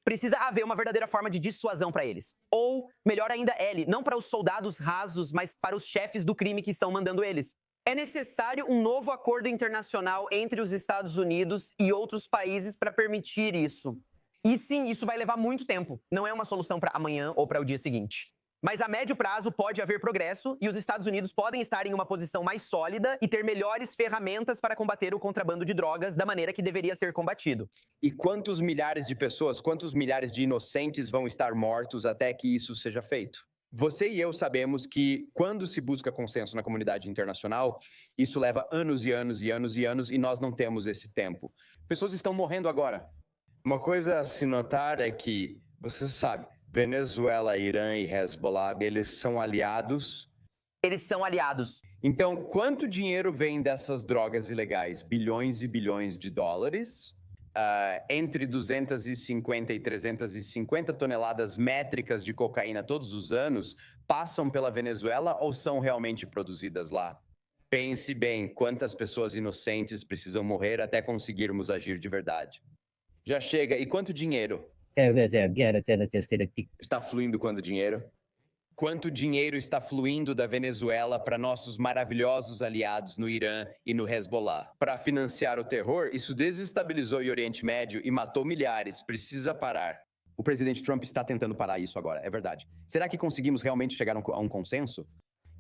Precisa haver uma verdadeira forma de dissuasão para eles. Ou, melhor ainda, Ellie, não para os soldados rasos, mas para os chefes do crime que estão mandando eles. É necessário um novo acordo internacional entre os Estados Unidos e outros países para permitir isso. E sim, isso vai levar muito tempo. Não é uma solução para amanhã ou para o dia seguinte. Mas a médio prazo pode haver progresso e os Estados Unidos podem estar em uma posição mais sólida e ter melhores ferramentas para combater o contrabando de drogas da maneira que deveria ser combatido. E quantos milhares de pessoas, quantos milhares de inocentes vão estar mortos até que isso seja feito? Você e eu sabemos que quando se busca consenso na comunidade internacional, isso leva anos e anos e anos e anos e nós não temos esse tempo. Pessoas estão morrendo agora. Uma coisa a se notar é que, você sabe, Venezuela, Irã e Hezbollah, eles são aliados. Eles são aliados. Então, quanto dinheiro vem dessas drogas ilegais? Bilhões e bilhões de dólares? Entre 250 e 350 toneladas métricas de cocaína todos os anos passam pela Venezuela ou são realmente produzidas lá? Pense bem, quantas pessoas inocentes precisam morrer até conseguirmos agir de verdade? Já chega. E quanto dinheiro? Está fluindo quanto dinheiro? Quanto dinheiro está fluindo da Venezuela para nossos maravilhosos aliados no Irã e no Hezbollah? Para financiar o terror, isso desestabilizou o Oriente Médio e matou milhares. Precisa parar. O presidente Trump está tentando parar isso agora, é verdade. Será que conseguimos realmente chegar a um consenso?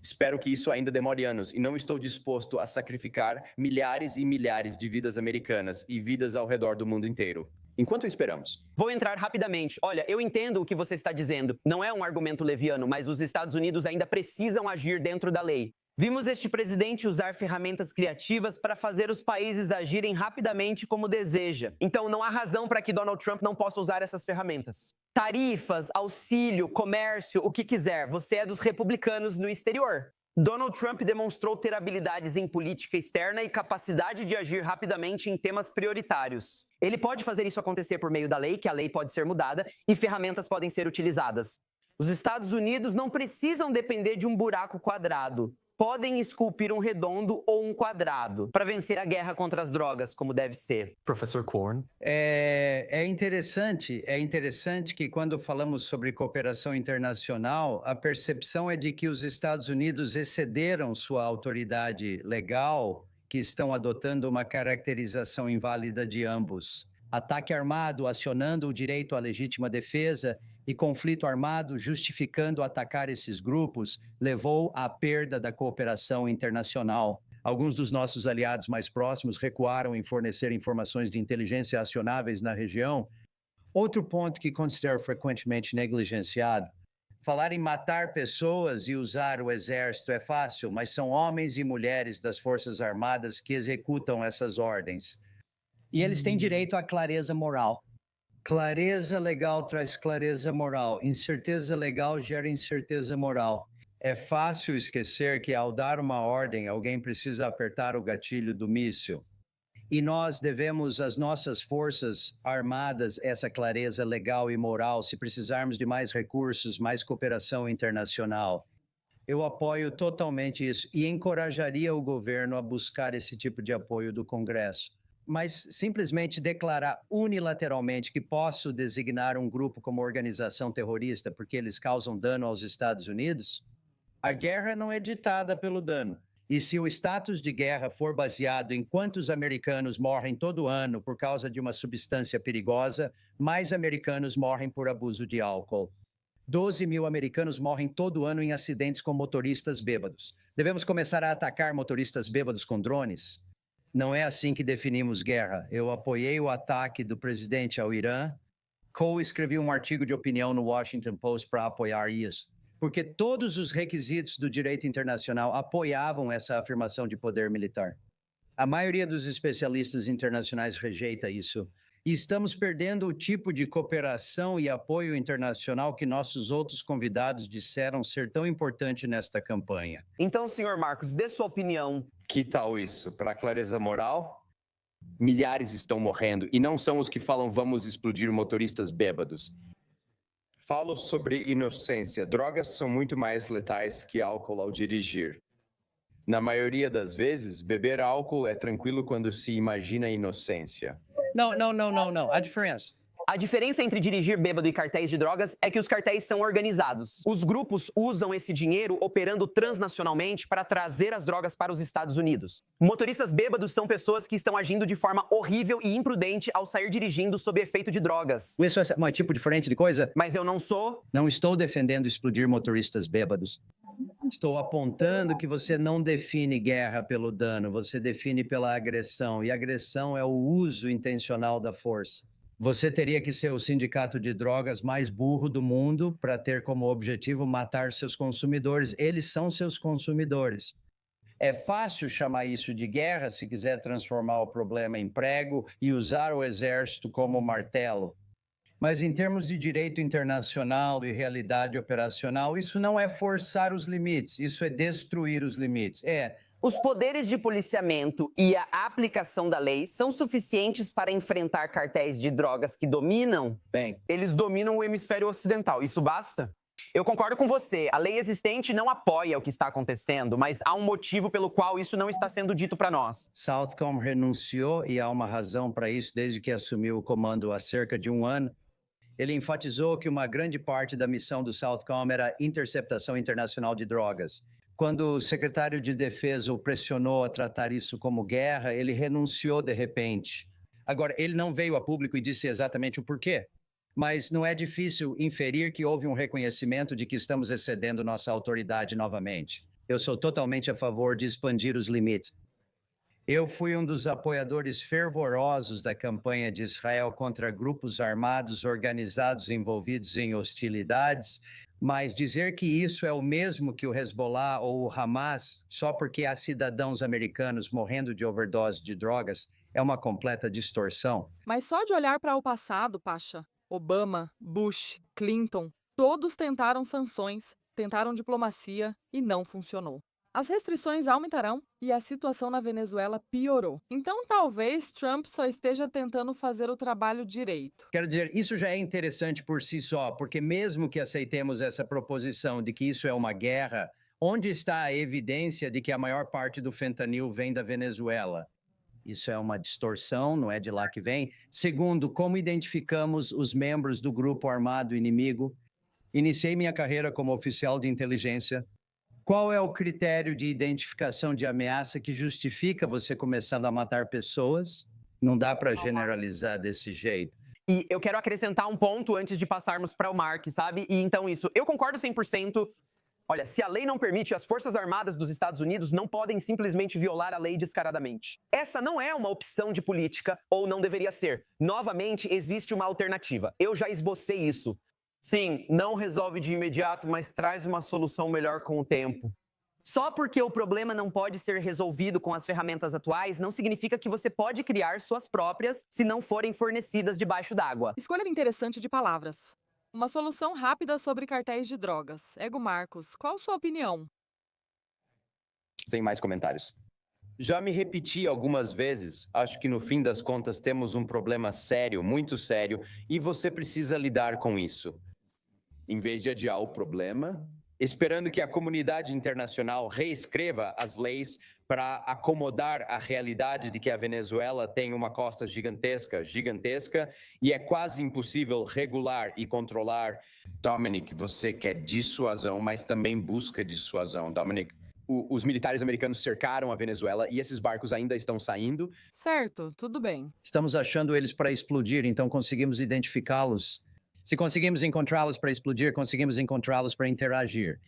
Espero que isso ainda demore anos e não estou disposto a sacrificar milhares e milhares de vidas americanas e vidas ao redor do mundo inteiro. Enquanto esperamos. Vou entrar rapidamente. Olha, eu entendo o que você está dizendo. Não é um argumento leviano, mas os Estados Unidos ainda precisam agir dentro da lei. Vimos este presidente usar ferramentas criativas para fazer os países agirem rapidamente como deseja. Então não há razão para que Donald Trump não possa usar essas ferramentas. Tarifas, auxílio, comércio, o que quiser. Você é dos republicanos no exterior. Donald Trump demonstrou ter habilidades em política externa e capacidade de agir rapidamente em temas prioritários. Ele pode fazer isso acontecer por meio da lei, que a lei pode ser mudada e ferramentas podem ser utilizadas. Os Estados Unidos não precisam depender de um buraco quadrado. Podem esculpir um redondo ou um quadrado para vencer a guerra contra as drogas, como deve ser. Professor Korn. É interessante que quando falamos sobre cooperação internacional, a percepção é de que os Estados Unidos excederam sua autoridade legal, que estão adotando uma caracterização inválida de ambos. Ataque armado acionando o direito à legítima defesa e conflito armado justificando atacar esses grupos levou à perda da cooperação internacional. Alguns dos nossos aliados mais próximos recuaram em fornecer informações de inteligência acionáveis na região. Outro ponto que considero frequentemente negligenciado: falar em matar pessoas e usar o exército é fácil, mas são homens e mulheres das Forças Armadas que executam essas ordens. E eles têm direito à clareza moral. Clareza legal traz clareza moral. Incerteza legal gera incerteza moral. É fácil esquecer que, ao dar uma ordem, alguém precisa apertar o gatilho do míssil. E nós devemos às nossas forças armadas essa clareza legal e moral se precisarmos de mais recursos, mais cooperação internacional. Eu apoio totalmente isso e encorajaria o governo a buscar esse tipo de apoio do Congresso. Mas simplesmente declarar unilateralmente que posso designar um grupo como organização terrorista porque eles causam dano aos Estados Unidos? A guerra não é ditada pelo dano. E se o status de guerra for baseado em quantos americanos morrem todo ano por causa de uma substância perigosa, mais americanos morrem por abuso de álcool. 12 mil americanos morrem todo ano em acidentes com motoristas bêbados. Devemos começar a atacar motoristas bêbados com drones? Não é assim que definimos guerra. Eu apoiei o ataque do presidente ao Irã. Co-escrevi um artigo de opinião no Washington Post para apoiar isso, porque todos os requisitos do direito internacional apoiavam essa afirmação de poder militar. A maioria dos especialistas internacionais rejeita isso. E estamos perdendo o tipo de cooperação e apoio internacional que nossos outros convidados disseram ser tão importante nesta campanha. Então, senhor Marcos, dê sua opinião. Que tal isso? Para clareza moral? Milhares estão morrendo e não são os que falam vamos explodir motoristas bêbados. Falo sobre inocência. Drogas são muito mais letais que álcool ao dirigir. Na maioria das vezes, beber álcool é tranquilo quando se imagina a inocência. Não. A diferença. A diferença entre dirigir bêbado e cartéis de drogas é que os cartéis são organizados. Os grupos usam esse dinheiro operando transnacionalmente para trazer as drogas para os Estados Unidos. Motoristas bêbados são pessoas que estão agindo de forma horrível e imprudente ao sair dirigindo sob efeito de drogas. Isso é um tipo diferente de coisa? Mas eu não sou. Não estou defendendo explodir motoristas bêbados. Estou apontando que você não define guerra pelo dano, você define pela agressão. E agressão é o uso intencional da força. Você teria que ser o sindicato de drogas mais burro do mundo para ter como objetivo matar seus consumidores. Eles são seus consumidores. É fácil chamar isso de guerra se quiser transformar o problema em prego e usar o exército como martelo. Mas em termos de direito internacional e realidade operacional, isso não é forçar os limites, isso é destruir os limites. Os poderes de policiamento e a aplicação da lei são suficientes para enfrentar cartéis de drogas que dominam? Bem, eles dominam o hemisfério ocidental. Isso basta? Eu concordo com você. A lei existente não apoia o que está acontecendo, mas há um motivo pelo qual isso não está sendo dito para nós. Southcom renunciou e há uma razão para isso desde que assumiu o comando há cerca de um ano. Ele enfatizou que uma grande parte da missão do Southcom era interceptação internacional de drogas. Quando o secretário de Defesa o pressionou a tratar isso como guerra, ele renunciou de repente. Agora, ele não veio a público e disse exatamente o porquê. Mas não é difícil inferir que houve um reconhecimento de que estamos excedendo nossa autoridade novamente. Eu sou totalmente a favor de expandir os limites. Eu fui um dos apoiadores fervorosos da campanha de Israel contra grupos armados organizados envolvidos em hostilidades, mas dizer que isso é o mesmo que o Hezbollah ou o Hamas, só porque há cidadãos americanos morrendo de overdose de drogas, é uma completa distorção. Mas só de olhar para o passado, Pacha, Obama, Bush, Clinton, todos tentaram sanções, tentaram diplomacia e não funcionou. As restrições aumentarão e a situação na Venezuela piorou. Então, talvez Trump só esteja tentando fazer o trabalho direito. Quero dizer, isso já é interessante por si só, porque mesmo que aceitemos essa proposição de que isso é uma guerra, onde está a evidência de que a maior parte do fentanil vem da Venezuela? Isso é uma distorção, não é de lá que vem. Segundo, como identificamos os membros do grupo armado inimigo? Iniciei minha carreira como oficial de inteligência. Qual é o critério de identificação de ameaça que justifica você começando a matar pessoas? Não dá para generalizar desse jeito. E eu quero acrescentar um ponto antes de passarmos para o Mark, sabe? E então isso, eu concordo 100%. Olha, se a lei não permite, as Forças Armadas dos Estados Unidos não podem simplesmente violar a lei descaradamente. Essa não é uma opção de política, ou não deveria ser. Novamente, existe uma alternativa. Eu já esbocei isso. Sim, não resolve de imediato, mas traz uma solução melhor com o tempo. Só porque o problema não pode ser resolvido com as ferramentas atuais, não significa que você pode criar suas próprias se não forem fornecidas debaixo d'água. Escolha interessante de palavras. Uma solução rápida sobre cartéis de drogas. Ego Marcos, qual sua opinião? Sem mais comentários. Já me repeti algumas vezes, acho que no fim das contas temos um problema sério, muito sério, e você precisa lidar com isso. Em vez de adiar o problema, esperando que a comunidade internacional reescreva as leis para acomodar a realidade de que a Venezuela tem uma costa gigantesca, e é quase impossível regular e controlar. Dominic, você quer dissuasão, mas também busca dissuasão. Dominic, os militares americanos cercaram a Venezuela e esses barcos ainda estão saindo. Certo, tudo bem. Estamos achando eles para explodir, então conseguimos identificá-los. Se conseguimos encontrá-los para explodir, conseguimos encontrá-los para interagir.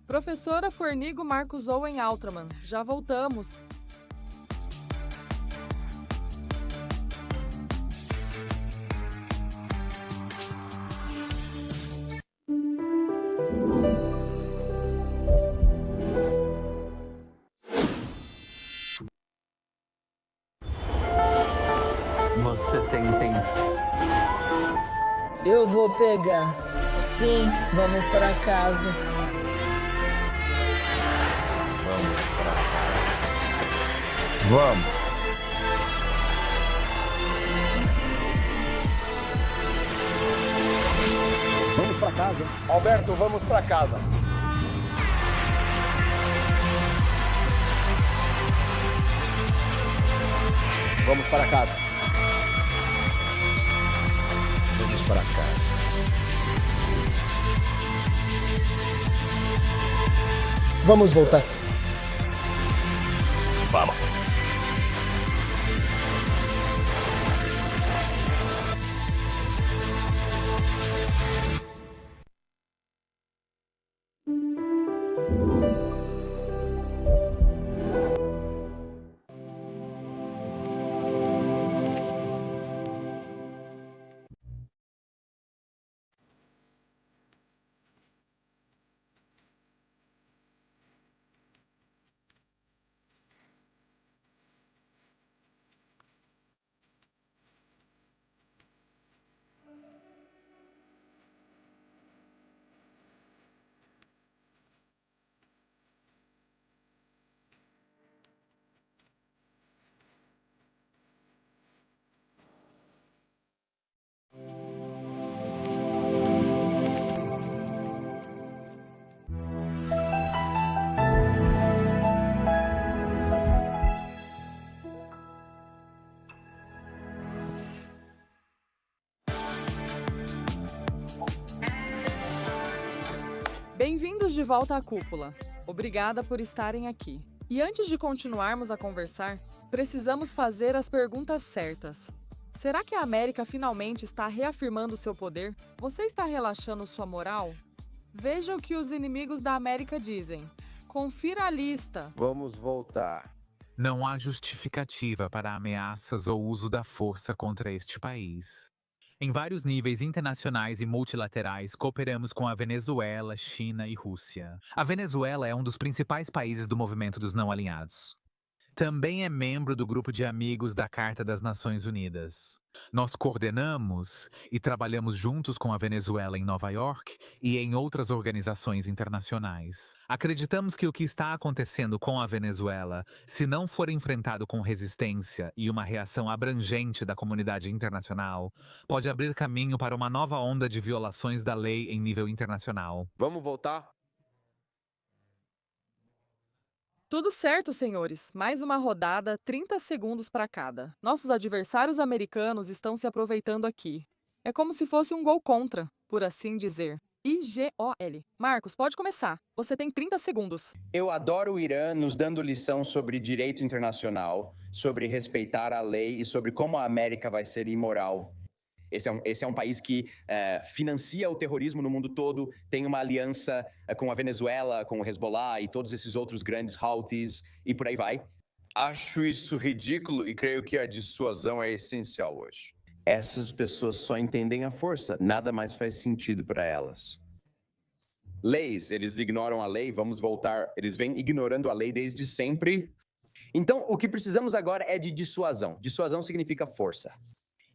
Professora Fornigo Marcos Owen Altraman, já voltamos. Você tem tempo. Eu vou pegar. Sim, vamos para casa. Vamos para casa. Vamos. Vamos para casa. Alberto, vamos para casa. Vamos para casa. Vamos para casa. Vamos voltar. Vamos. Bem-vindos de volta à cúpula. Obrigada por estarem aqui. E antes de continuarmos a conversar, precisamos fazer as perguntas certas. Será que a América finalmente está reafirmando seu poder? Você está relaxando sua moral? Veja o que os inimigos da América dizem. Confira a lista. Vamos voltar. Não há justificativa para ameaças ou uso da força contra este país. Em vários níveis internacionais e multilaterais, cooperamos com a Venezuela, China e Rússia. A Venezuela é um dos principais países do movimento dos não alinhados. Também é membro do grupo de amigos da Carta das Nações Unidas. Nós coordenamos e trabalhamos juntos com a Venezuela em Nova York e em outras organizações internacionais. Acreditamos que o que está acontecendo com a Venezuela, se não for enfrentado com resistência e uma reação abrangente da comunidade internacional, pode abrir caminho para uma nova onda de violações da lei em nível internacional. Vamos voltar? Tudo certo, senhores. Mais uma rodada, 30 segundos para cada. Nossos adversários americanos estão se aproveitando aqui. É como se fosse um gol contra, por assim dizer. IGOL. Marcos, pode começar. Você tem 30 segundos. Eu adoro o Irã nos dando lição sobre direito internacional, sobre respeitar a lei e sobre como a América vai ser imoral. Esse é um país que financia o terrorismo no mundo todo, tem uma aliança com a Venezuela, com o Hezbollah e todos esses outros grandes Houthis e por aí vai. Acho isso ridículo e creio que a dissuasão é essencial hoje. Essas pessoas só entendem a força, nada mais faz sentido para elas. Leis, eles ignoram a lei, vamos voltar. Eles vêm ignorando a lei desde sempre. Então, o que precisamos agora é de dissuasão. Dissuasão significa força.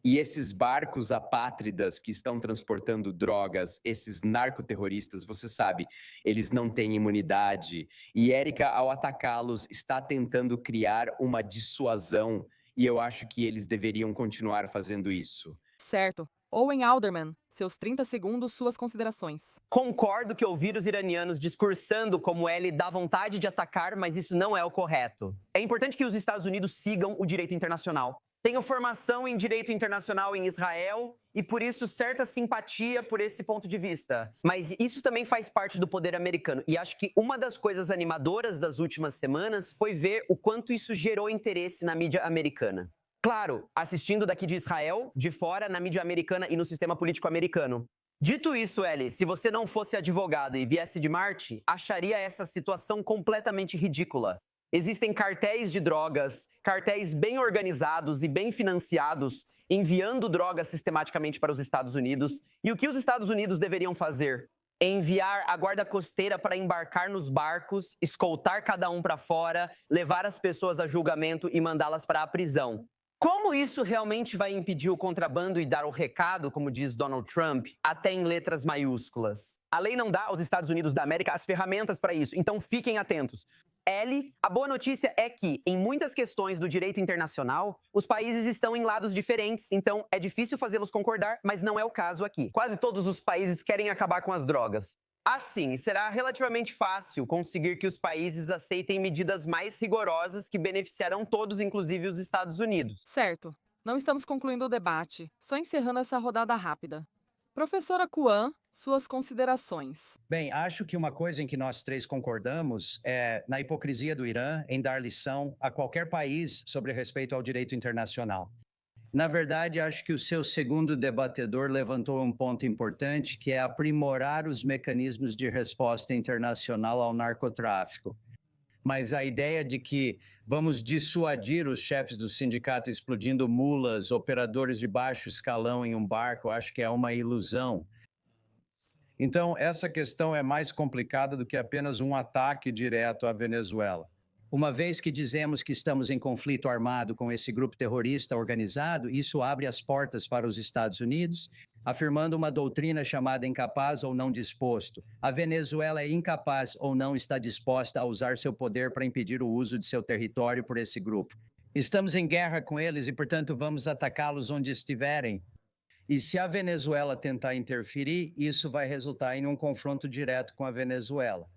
E esses barcos apátridas que estão transportando drogas, esses narcoterroristas, você sabe, eles não têm imunidade. E Érica, ao atacá-los, está tentando criar uma dissuasão. E eu acho que eles deveriam continuar fazendo isso. Certo. Owen Alderman, seus 30 segundos, suas considerações. Concordo que ouvir os iranianos discursando como ele dá vontade de atacar, mas isso não é o correto. É importante que os Estados Unidos sigam o direito internacional. Tenho formação em direito internacional em Israel e, por isso, certa simpatia por esse ponto de vista. Mas isso também faz parte do poder americano. E acho que uma das coisas animadoras das últimas semanas foi ver o quanto isso gerou interesse na mídia americana. Claro, assistindo daqui de Israel, de fora, na mídia americana e no sistema político americano. Dito isso, Ellie, se você não fosse advogado e viesse de Marte, acharia essa situação completamente ridícula. Existem cartéis de drogas, cartéis bem organizados e bem financiados, enviando drogas sistematicamente para os Estados Unidos. E o que os Estados Unidos deveriam fazer? Enviar a guarda costeira para embarcar nos barcos, escoltar cada um para fora, levar as pessoas a julgamento e mandá-las para a prisão. Como isso realmente vai impedir o contrabando e dar o recado, como diz Donald Trump, até em letras maiúsculas? A lei não dá aos Estados Unidos da América as ferramentas para isso, então fiquem atentos. Ellie, a boa notícia é que, em muitas questões do direito internacional, os países estão em lados diferentes, então é difícil fazê-los concordar, mas não é o caso aqui. Quase todos os países querem acabar com as drogas. Assim, será relativamente fácil conseguir que os países aceitem medidas mais rigorosas que beneficiarão todos, inclusive os Estados Unidos. Certo. Não estamos concluindo o debate, só encerrando essa rodada rápida. Professora Kuan, suas considerações. Bem, acho que uma coisa em que nós três concordamos é na hipocrisia do Irã em dar lição a qualquer país sobre respeito ao direito internacional. Na verdade, acho que o seu segundo debatedor levantou um ponto importante, que é aprimorar os mecanismos de resposta internacional ao narcotráfico. Mas a ideia de que vamos dissuadir os chefes do sindicato explodindo mulas, operadores de baixo escalão em um barco, acho que é uma ilusão. Então, essa questão é mais complicada do que apenas um ataque direto à Venezuela. Uma vez que dizemos que estamos em conflito armado com esse grupo terrorista organizado, isso abre as portas para os Estados Unidos, afirmando uma doutrina chamada incapaz ou não disposto. A Venezuela é incapaz ou não está disposta a usar seu poder para impedir o uso de seu território por esse grupo. Estamos em guerra com eles e, portanto, vamos atacá-los onde estiverem. E se a Venezuela tentar interferir, isso vai resultar em um confronto direto com a Venezuela.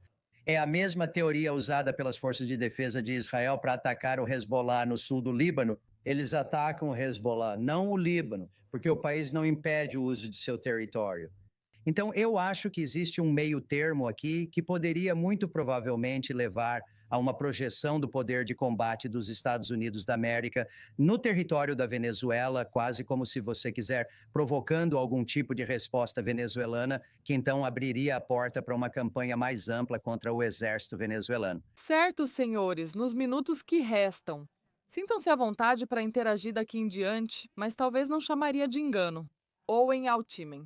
É a mesma teoria usada pelas forças de defesa de Israel para atacar o Hezbollah no sul do Líbano. Eles atacam o Hezbollah, não o Líbano, porque o país não impede o uso de seu território. Então, eu acho que existe um meio termo aqui que poderia muito provavelmente levar a uma projeção do poder de combate dos Estados Unidos da América no território da Venezuela, quase como, se você quiser, provocando algum tipo de resposta venezuelana, que então abriria a porta para uma campanha mais ampla contra o exército venezuelano. Certo, senhores, nos minutos que restam. Sintam-se à vontade para interagir daqui em diante, mas talvez não chamaria de engano, ou em altimen.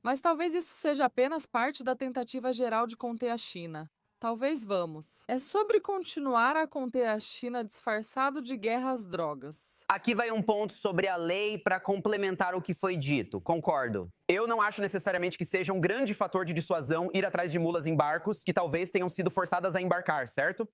Mas talvez isso seja apenas parte da tentativa geral de conter a China. Talvez vamos. É sobre continuar a conter a China disfarçado de guerra às drogas. Aqui vai um ponto sobre a lei para complementar o que foi dito. Concordo. Eu não acho necessariamente que seja um grande fator de dissuasão ir atrás de mulas em barcos que talvez tenham sido forçadas a embarcar, certo?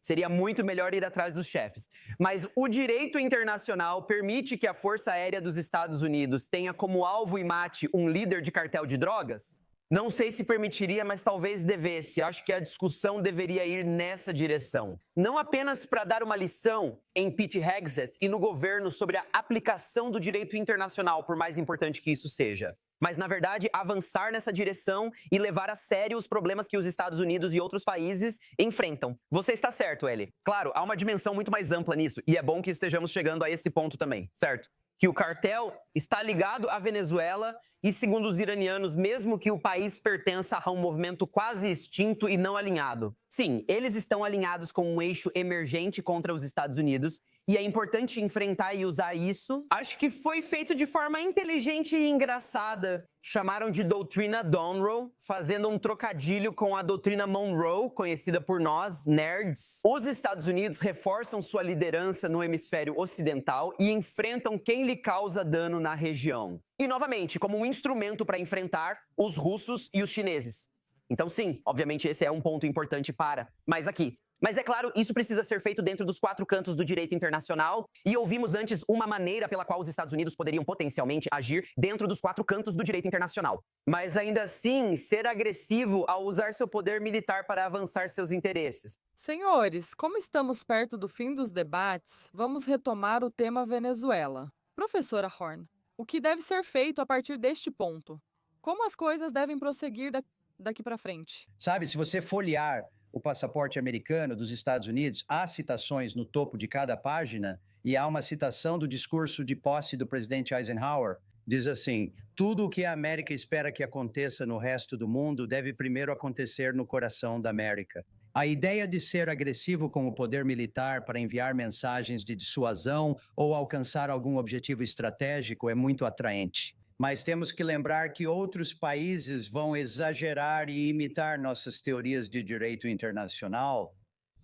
Seria muito melhor ir atrás dos chefes. Mas o direito internacional permite que a Força Aérea dos Estados Unidos tenha como alvo e mate um líder de cartel de drogas? Não sei se permitiria, mas talvez devesse. Acho que a discussão deveria ir nessa direção. Não apenas para dar uma lição em Pete Hegseth e no governo sobre a aplicação do direito internacional, por mais importante que isso seja. Mas, na verdade, avançar nessa direção e levar a sério os problemas que os Estados Unidos e outros países enfrentam. Você está certo, Ellie. Claro, há uma dimensão muito mais ampla nisso, e é bom que estejamos chegando a esse ponto também, certo? Que o cartel está ligado à Venezuela e, segundo os iranianos, mesmo que o país pertença a um movimento quase extinto e não alinhado. Sim, eles estão alinhados com um eixo emergente contra os Estados Unidos e é importante enfrentar e usar isso. Acho que foi feito de forma inteligente e engraçada. Chamaram de doutrina Donroe, fazendo um trocadilho com a doutrina Monroe, conhecida por nós, nerds. Os Estados Unidos reforçam sua liderança no hemisfério ocidental e enfrentam quem lhe causa dano na região. E, novamente, como um instrumento para enfrentar os russos e os chineses. Então, sim, obviamente esse é um ponto importante mas aqui. Mas é claro, isso precisa ser feito dentro dos 4 cantos do direito internacional. E ouvimos antes uma maneira pela qual os Estados Unidos poderiam potencialmente agir dentro dos 4 cantos do direito internacional. Mas ainda assim, ser agressivo ao usar seu poder militar para avançar seus interesses. Senhores, como estamos perto do fim dos debates, vamos retomar o tema Venezuela. Professora Horn, o que deve ser feito a partir deste ponto? Como as coisas devem prosseguir daqui para frente? Sabe, se você folhear o passaporte americano dos Estados Unidos, há citações no topo de cada página e há uma citação do discurso de posse do presidente Eisenhower. Diz assim: tudo o que a América espera que aconteça no resto do mundo deve primeiro acontecer no coração da América. A ideia de ser agressivo com o poder militar para enviar mensagens de dissuasão ou alcançar algum objetivo estratégico é muito atraente. Mas temos que lembrar que outros países vão exagerar e imitar nossas teorias de direito internacional.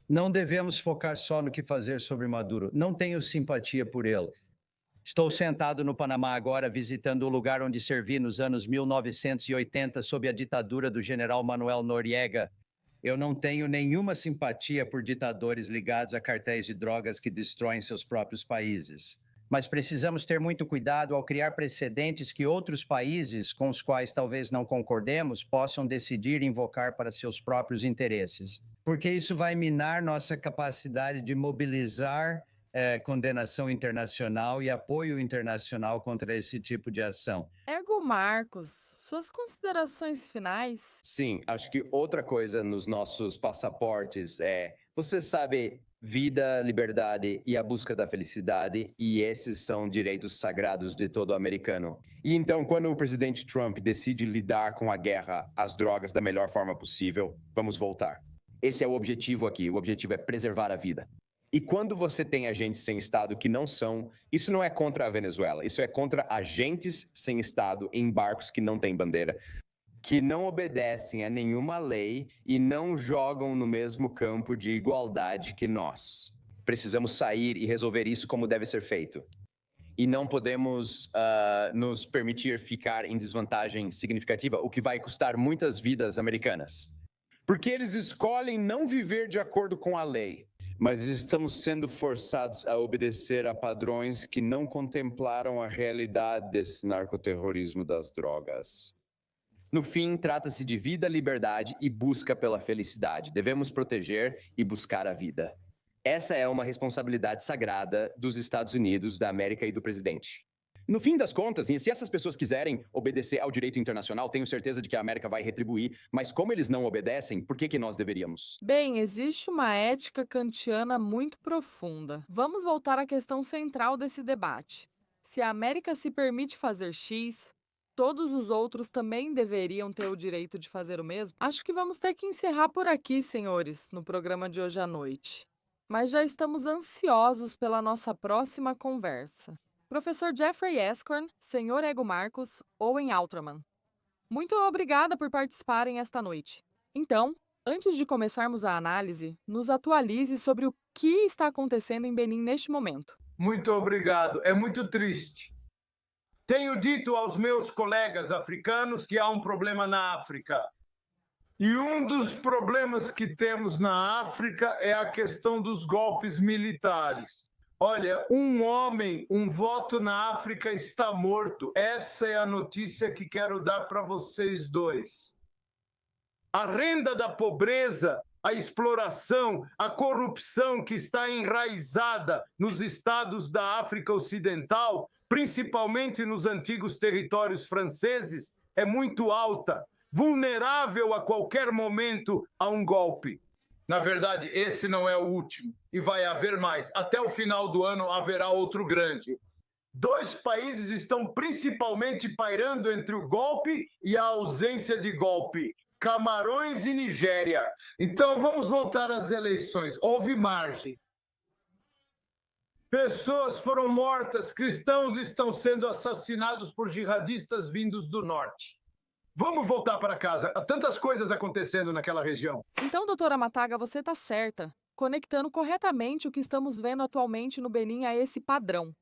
Não devemos focar só no que fazer sobre Maduro. Não tenho simpatia por ele. Estou sentado no Panamá agora, visitando o lugar onde servi nos anos 1980 sob a ditadura do general Manuel Noriega. Eu não tenho nenhuma simpatia por ditadores ligados a cartéis de drogas que destroem seus próprios países. Mas precisamos ter muito cuidado ao criar precedentes que outros países, com os quais talvez não concordemos, possam decidir invocar para seus próprios interesses. Porque isso vai minar nossa capacidade de mobilizar condenação internacional e apoio internacional contra esse tipo de ação. Ego Marcos, suas considerações finais? Sim, acho que outra coisa nos nossos passaportes é, você sabe, vida, liberdade e a busca da felicidade, e esses são direitos sagrados de todo americano. E então, quando o presidente Trump decide lidar com a guerra às drogas da melhor forma possível, vamos voltar. Esse é o objetivo aqui, o objetivo é preservar a vida. E quando você tem agentes sem Estado que não são, isso não é contra a Venezuela, isso é contra agentes sem Estado em barcos que não têm bandeira, que não obedecem a nenhuma lei e não jogam no mesmo campo de igualdade que nós. Precisamos sair e resolver isso como deve ser feito. E não podemos nos permitir ficar em desvantagem significativa, o que vai custar muitas vidas americanas. Porque eles escolhem não viver de acordo com a lei. Mas estamos sendo forçados a obedecer a padrões que não contemplaram a realidade desse narcoterrorismo das drogas. No fim, trata-se de vida, liberdade e busca pela felicidade. Devemos proteger e buscar a vida. Essa é uma responsabilidade sagrada dos Estados Unidos, da América e do presidente. No fim das contas, e se essas pessoas quiserem obedecer ao direito internacional, tenho certeza de que a América vai retribuir, mas como eles não obedecem, por que nós deveríamos? Bem, existe uma ética kantiana muito profunda. Vamos voltar à questão central desse debate. Se a América se permite fazer X, todos os outros também deveriam ter o direito de fazer o mesmo? Acho que vamos ter que encerrar por aqui, senhores, no programa de hoje à noite. Mas já estamos ansiosos pela nossa próxima conversa. Professor Jeffrey Escorn, Sr. Ego Marcos, Owen Alterman. Muito obrigada por participarem esta noite. Então, antes de começarmos a análise, nos atualize sobre o que está acontecendo em Benin neste momento. Muito obrigado. É muito triste. Tenho dito aos meus colegas africanos que há um problema na África. E um dos problemas que temos na África é a questão dos golpes militares. Olha, um homem, um voto na África está morto. Essa é a notícia que quero dar para vocês dois. A renda da pobreza, a exploração, a corrupção que está enraizada nos estados da África Ocidental, principalmente nos antigos territórios franceses, é muito alta, vulnerável a qualquer momento a um golpe. Na verdade, esse não é o último, e vai haver mais. Até o final do ano haverá outro grande. 2 países estão principalmente pairando entre o golpe e a ausência de golpe: Camarões e Nigéria. Então vamos voltar às eleições. Houve margem. Pessoas foram mortas, cristãos estão sendo assassinados por jihadistas vindos do norte. Vamos voltar para casa. Há tantas coisas acontecendo naquela região. Então, doutora Mataga, você está certa, conectando corretamente o que estamos vendo atualmente no Benin a esse padrão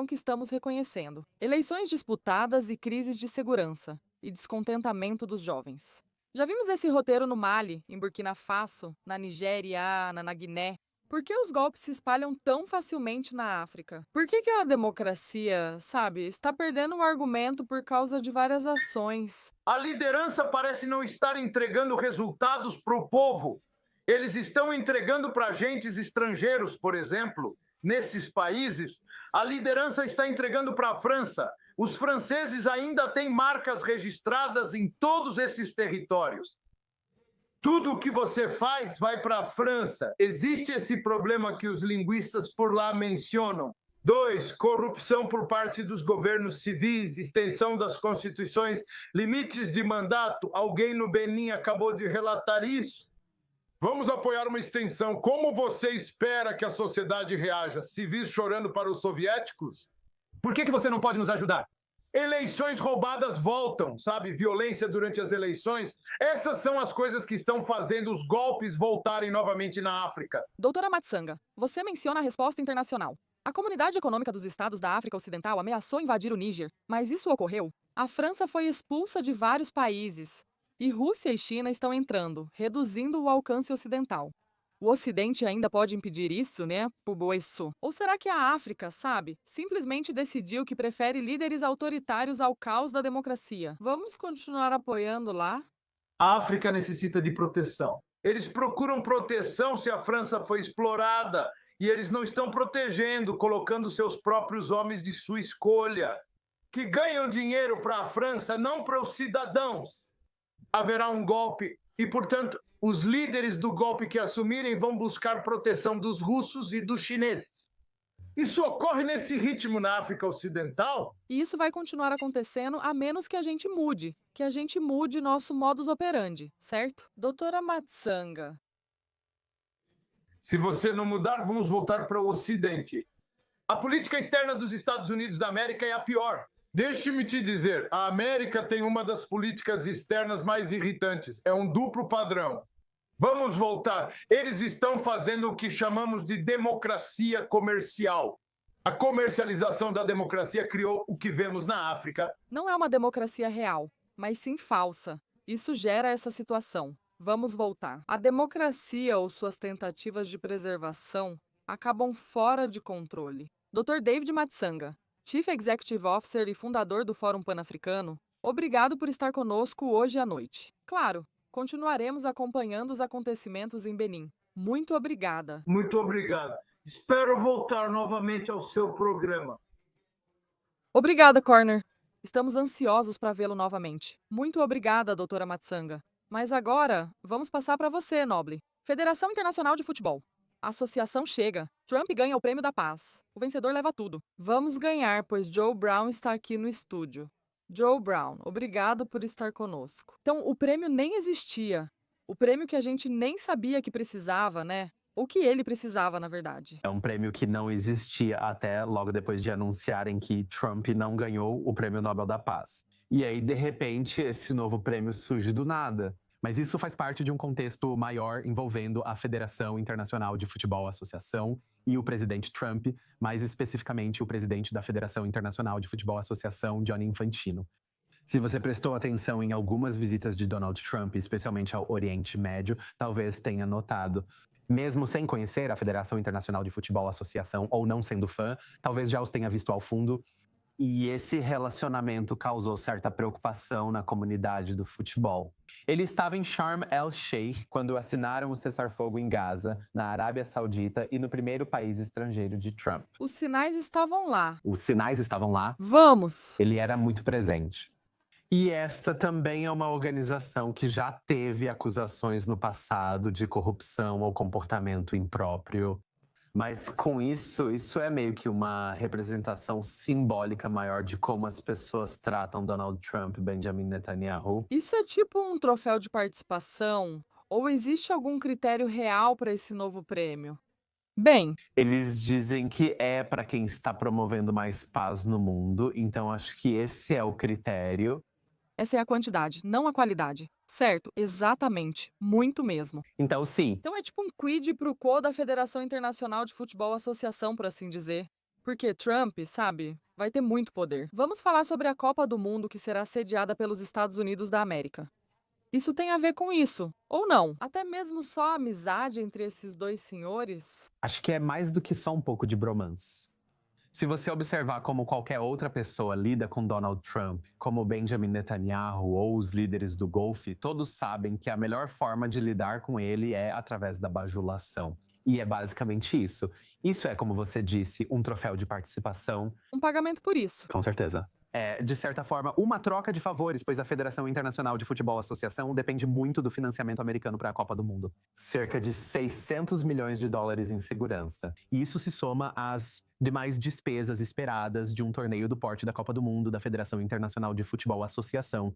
que estamos reconhecendo. Eleições disputadas e crises de segurança e descontentamento dos jovens. Já vimos esse roteiro no Mali, em Burkina Faso, na Nigéria, na Guiné. Por que os golpes se espalham tão facilmente na África? Por que a democracia, está perdendo o argumento por causa de várias ações? A liderança parece não estar entregando resultados para o povo. Eles estão entregando para agentes estrangeiros, por exemplo. Nesses países, a liderança está entregando para a França. Os franceses ainda têm marcas registradas em todos esses territórios. Tudo o que você faz vai para a França. Existe esse problema que os linguistas por lá mencionam. 2, corrupção por parte dos governos civis, extensão das constituições, limites de mandato. Alguém no Benin acabou de relatar isso. Vamos apoiar uma extensão. Como você espera que a sociedade reaja? Civis chorando para os soviéticos? Por que você não pode nos ajudar? Eleições roubadas voltam, Violência durante as eleições. Essas são as coisas que estão fazendo os golpes voltarem novamente na África. Doutora Matsanga, você menciona a resposta internacional. A Comunidade Econômica dos Estados da África Ocidental ameaçou invadir o Níger, mas isso ocorreu? A França foi expulsa de vários países. E Rússia e China estão entrando, reduzindo o alcance ocidental. O Ocidente ainda pode impedir isso, né? Ou será que a África, simplesmente decidiu que prefere líderes autoritários ao caos da democracia? Vamos continuar apoiando lá? A África necessita de proteção. Eles procuram proteção se a França foi explorada e eles não estão protegendo, colocando seus próprios homens de sua escolha, que ganham dinheiro para a França, não para os cidadãos. Haverá um golpe e, portanto, os líderes do golpe que assumirem vão buscar proteção dos russos e dos chineses. Isso ocorre nesse ritmo na África Ocidental? E isso vai continuar acontecendo a menos que a gente mude nosso modus operandi, certo? Doutora Matsanga. Se você não mudar, vamos voltar para o Ocidente. A política externa dos Estados Unidos da América é a pior. Deixe-me te dizer, a América tem uma das políticas externas mais irritantes. É um duplo padrão. Vamos voltar. Eles estão fazendo o que chamamos de democracia comercial. A comercialização da democracia criou o que vemos na África. Não é uma democracia real, mas sim falsa. Isso gera essa situação. Vamos voltar. A democracia ou suas tentativas de preservação acabam fora de controle. Dr. David Matsanga, Chief Executive Officer e fundador do Fórum Pan-Africano, obrigado por estar conosco hoje à noite. Claro, continuaremos acompanhando os acontecimentos em Benin. Muito obrigada. Muito obrigado. Espero voltar novamente ao seu programa. Obrigada, Corner. Estamos ansiosos para vê-lo novamente. Muito obrigada, doutora Matsanga. Mas agora, vamos passar para você, Noble. Federação Internacional de Futebol. A associação chega. Trump ganha o Prêmio da Paz. O vencedor leva tudo. Vamos ganhar, pois Joe Brown está aqui no estúdio. Joe Brown, obrigado por estar conosco. Então, o prêmio nem existia. O prêmio que a gente nem sabia que precisava, né? Ou que ele precisava, na verdade. É um prêmio que não existia até logo depois de anunciarem que Trump não ganhou o Prêmio Nobel da Paz. E aí, de repente, esse novo prêmio surge do nada. Mas isso faz parte de um contexto maior envolvendo a Federação Internacional de Futebol Associação e o presidente Trump, mais especificamente o presidente da Federação Internacional de Futebol Associação, Gianni Infantino. Se você prestou atenção em algumas visitas de Donald Trump, especialmente ao Oriente Médio, talvez tenha notado. Mesmo sem conhecer a Federação Internacional de Futebol Associação ou não sendo fã, talvez já os tenha visto ao fundo. E esse relacionamento causou certa preocupação na comunidade do futebol. Ele estava em Sharm el-Sheikh quando assinaram o cessar-fogo em Gaza, na Arábia Saudita e no primeiro país estrangeiro de Trump. Os sinais estavam lá. Os sinais estavam lá. Vamos! Ele era muito presente. E esta também é uma organização que já teve acusações no passado de corrupção ou comportamento impróprio. Mas com isso é meio que uma representação simbólica maior de como as pessoas tratam Donald Trump e Benjamin Netanyahu. Isso é tipo um troféu de participação? Ou existe algum critério real para esse novo prêmio? Bem, eles dizem que é para quem está promovendo mais paz no mundo, então acho que esse é o critério. Essa é a quantidade, não a qualidade. Certo, exatamente. Muito mesmo. Então, sim. Então é tipo um quid pro quo da Federação Internacional de Futebol Associação, por assim dizer. Porque Trump, sabe, vai ter muito poder. Vamos falar sobre a Copa do Mundo que será sediada pelos Estados Unidos da América. Isso tem a ver com isso, ou não? Até mesmo só a amizade entre esses dois senhores? Acho que é mais do que só um pouco de bromance. Se você observar como qualquer outra pessoa lida com Donald Trump, como Benjamin Netanyahu ou os líderes do Golfe, todos sabem que a melhor forma de lidar com ele é através da bajulação. E é basicamente isso. Isso é, como você disse, um troféu de participação. Um pagamento por isso. Com certeza. É, de certa forma, uma troca de favores, pois a Federação Internacional de Futebol Associação depende muito do financiamento americano para a Copa do Mundo. Cerca de 600 milhões de dólares em segurança. E isso se soma às demais despesas esperadas de um torneio do porte da Copa do Mundo da Federação Internacional de Futebol Associação.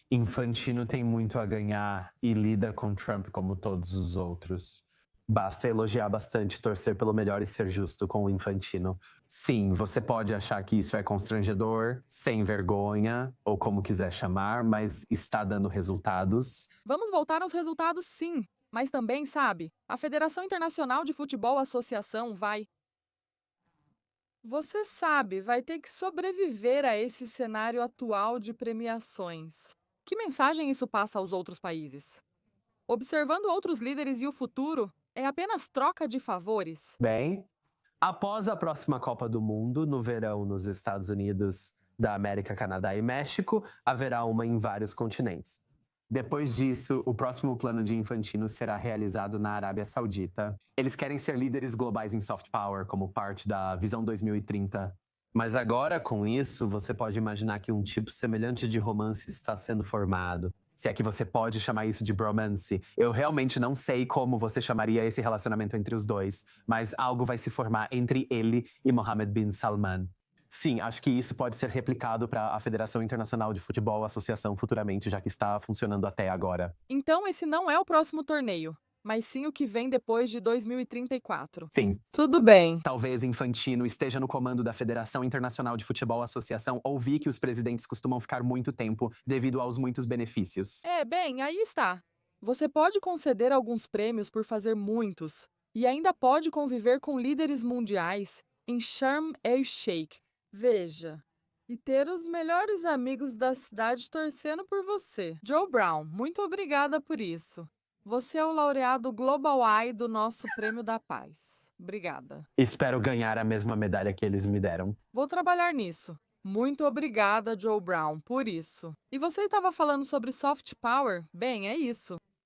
Infantino tem muito a ganhar e lida com Trump como todos os outros. Basta elogiar bastante, torcer pelo melhor e ser justo com o Infantino. Sim, você pode achar que isso é constrangedor, sem vergonha, ou como quiser chamar, mas está dando resultados. Vamos voltar aos resultados, sim. Mas também, sabe, a Federação Internacional de Futebol Associação vai... Você sabe, vai ter que sobreviver a esse cenário atual de premiações. Que mensagem isso passa aos outros países? Observando outros líderes e o futuro, é apenas troca de favores? Bem, após a próxima Copa do Mundo, no verão nos Estados Unidos da América, Canadá e México, haverá uma em vários continentes. Depois disso, o próximo plano de Infantino será realizado na Arábia Saudita. Eles querem ser líderes globais em soft power, como parte da Visão 2030. Mas agora, com isso, você pode imaginar que um tipo semelhante de romance está sendo formado. Se é que você pode chamar isso de bromance. Eu realmente não sei como você chamaria esse relacionamento entre os dois, mas algo vai se formar entre ele e Mohammed bin Salman. Sim, acho que isso pode ser replicado para a Federação Internacional de Futebol Associação futuramente, já que está funcionando até agora. Então esse não é o próximo torneio, mas sim o que vem depois de 2034. Sim. Tudo bem. Talvez Infantino esteja no comando da Federação Internacional de Futebol Associação. Ouvi que os presidentes costumam ficar muito tempo devido aos muitos benefícios. Bem, aí está. Você pode conceder alguns prêmios por fazer muitos, e ainda pode conviver com líderes mundiais em Sharm el-Sheikh. Veja, e ter os melhores amigos da cidade torcendo por você. Joe Brown, muito obrigada por isso. Você é o laureado Global Eye do nosso Prêmio da Paz. Obrigada. Espero ganhar a mesma medalha que eles me deram. Vou trabalhar nisso. Muito obrigada, Joe Brown, por isso. E você estava falando sobre soft power? Bem, é isso.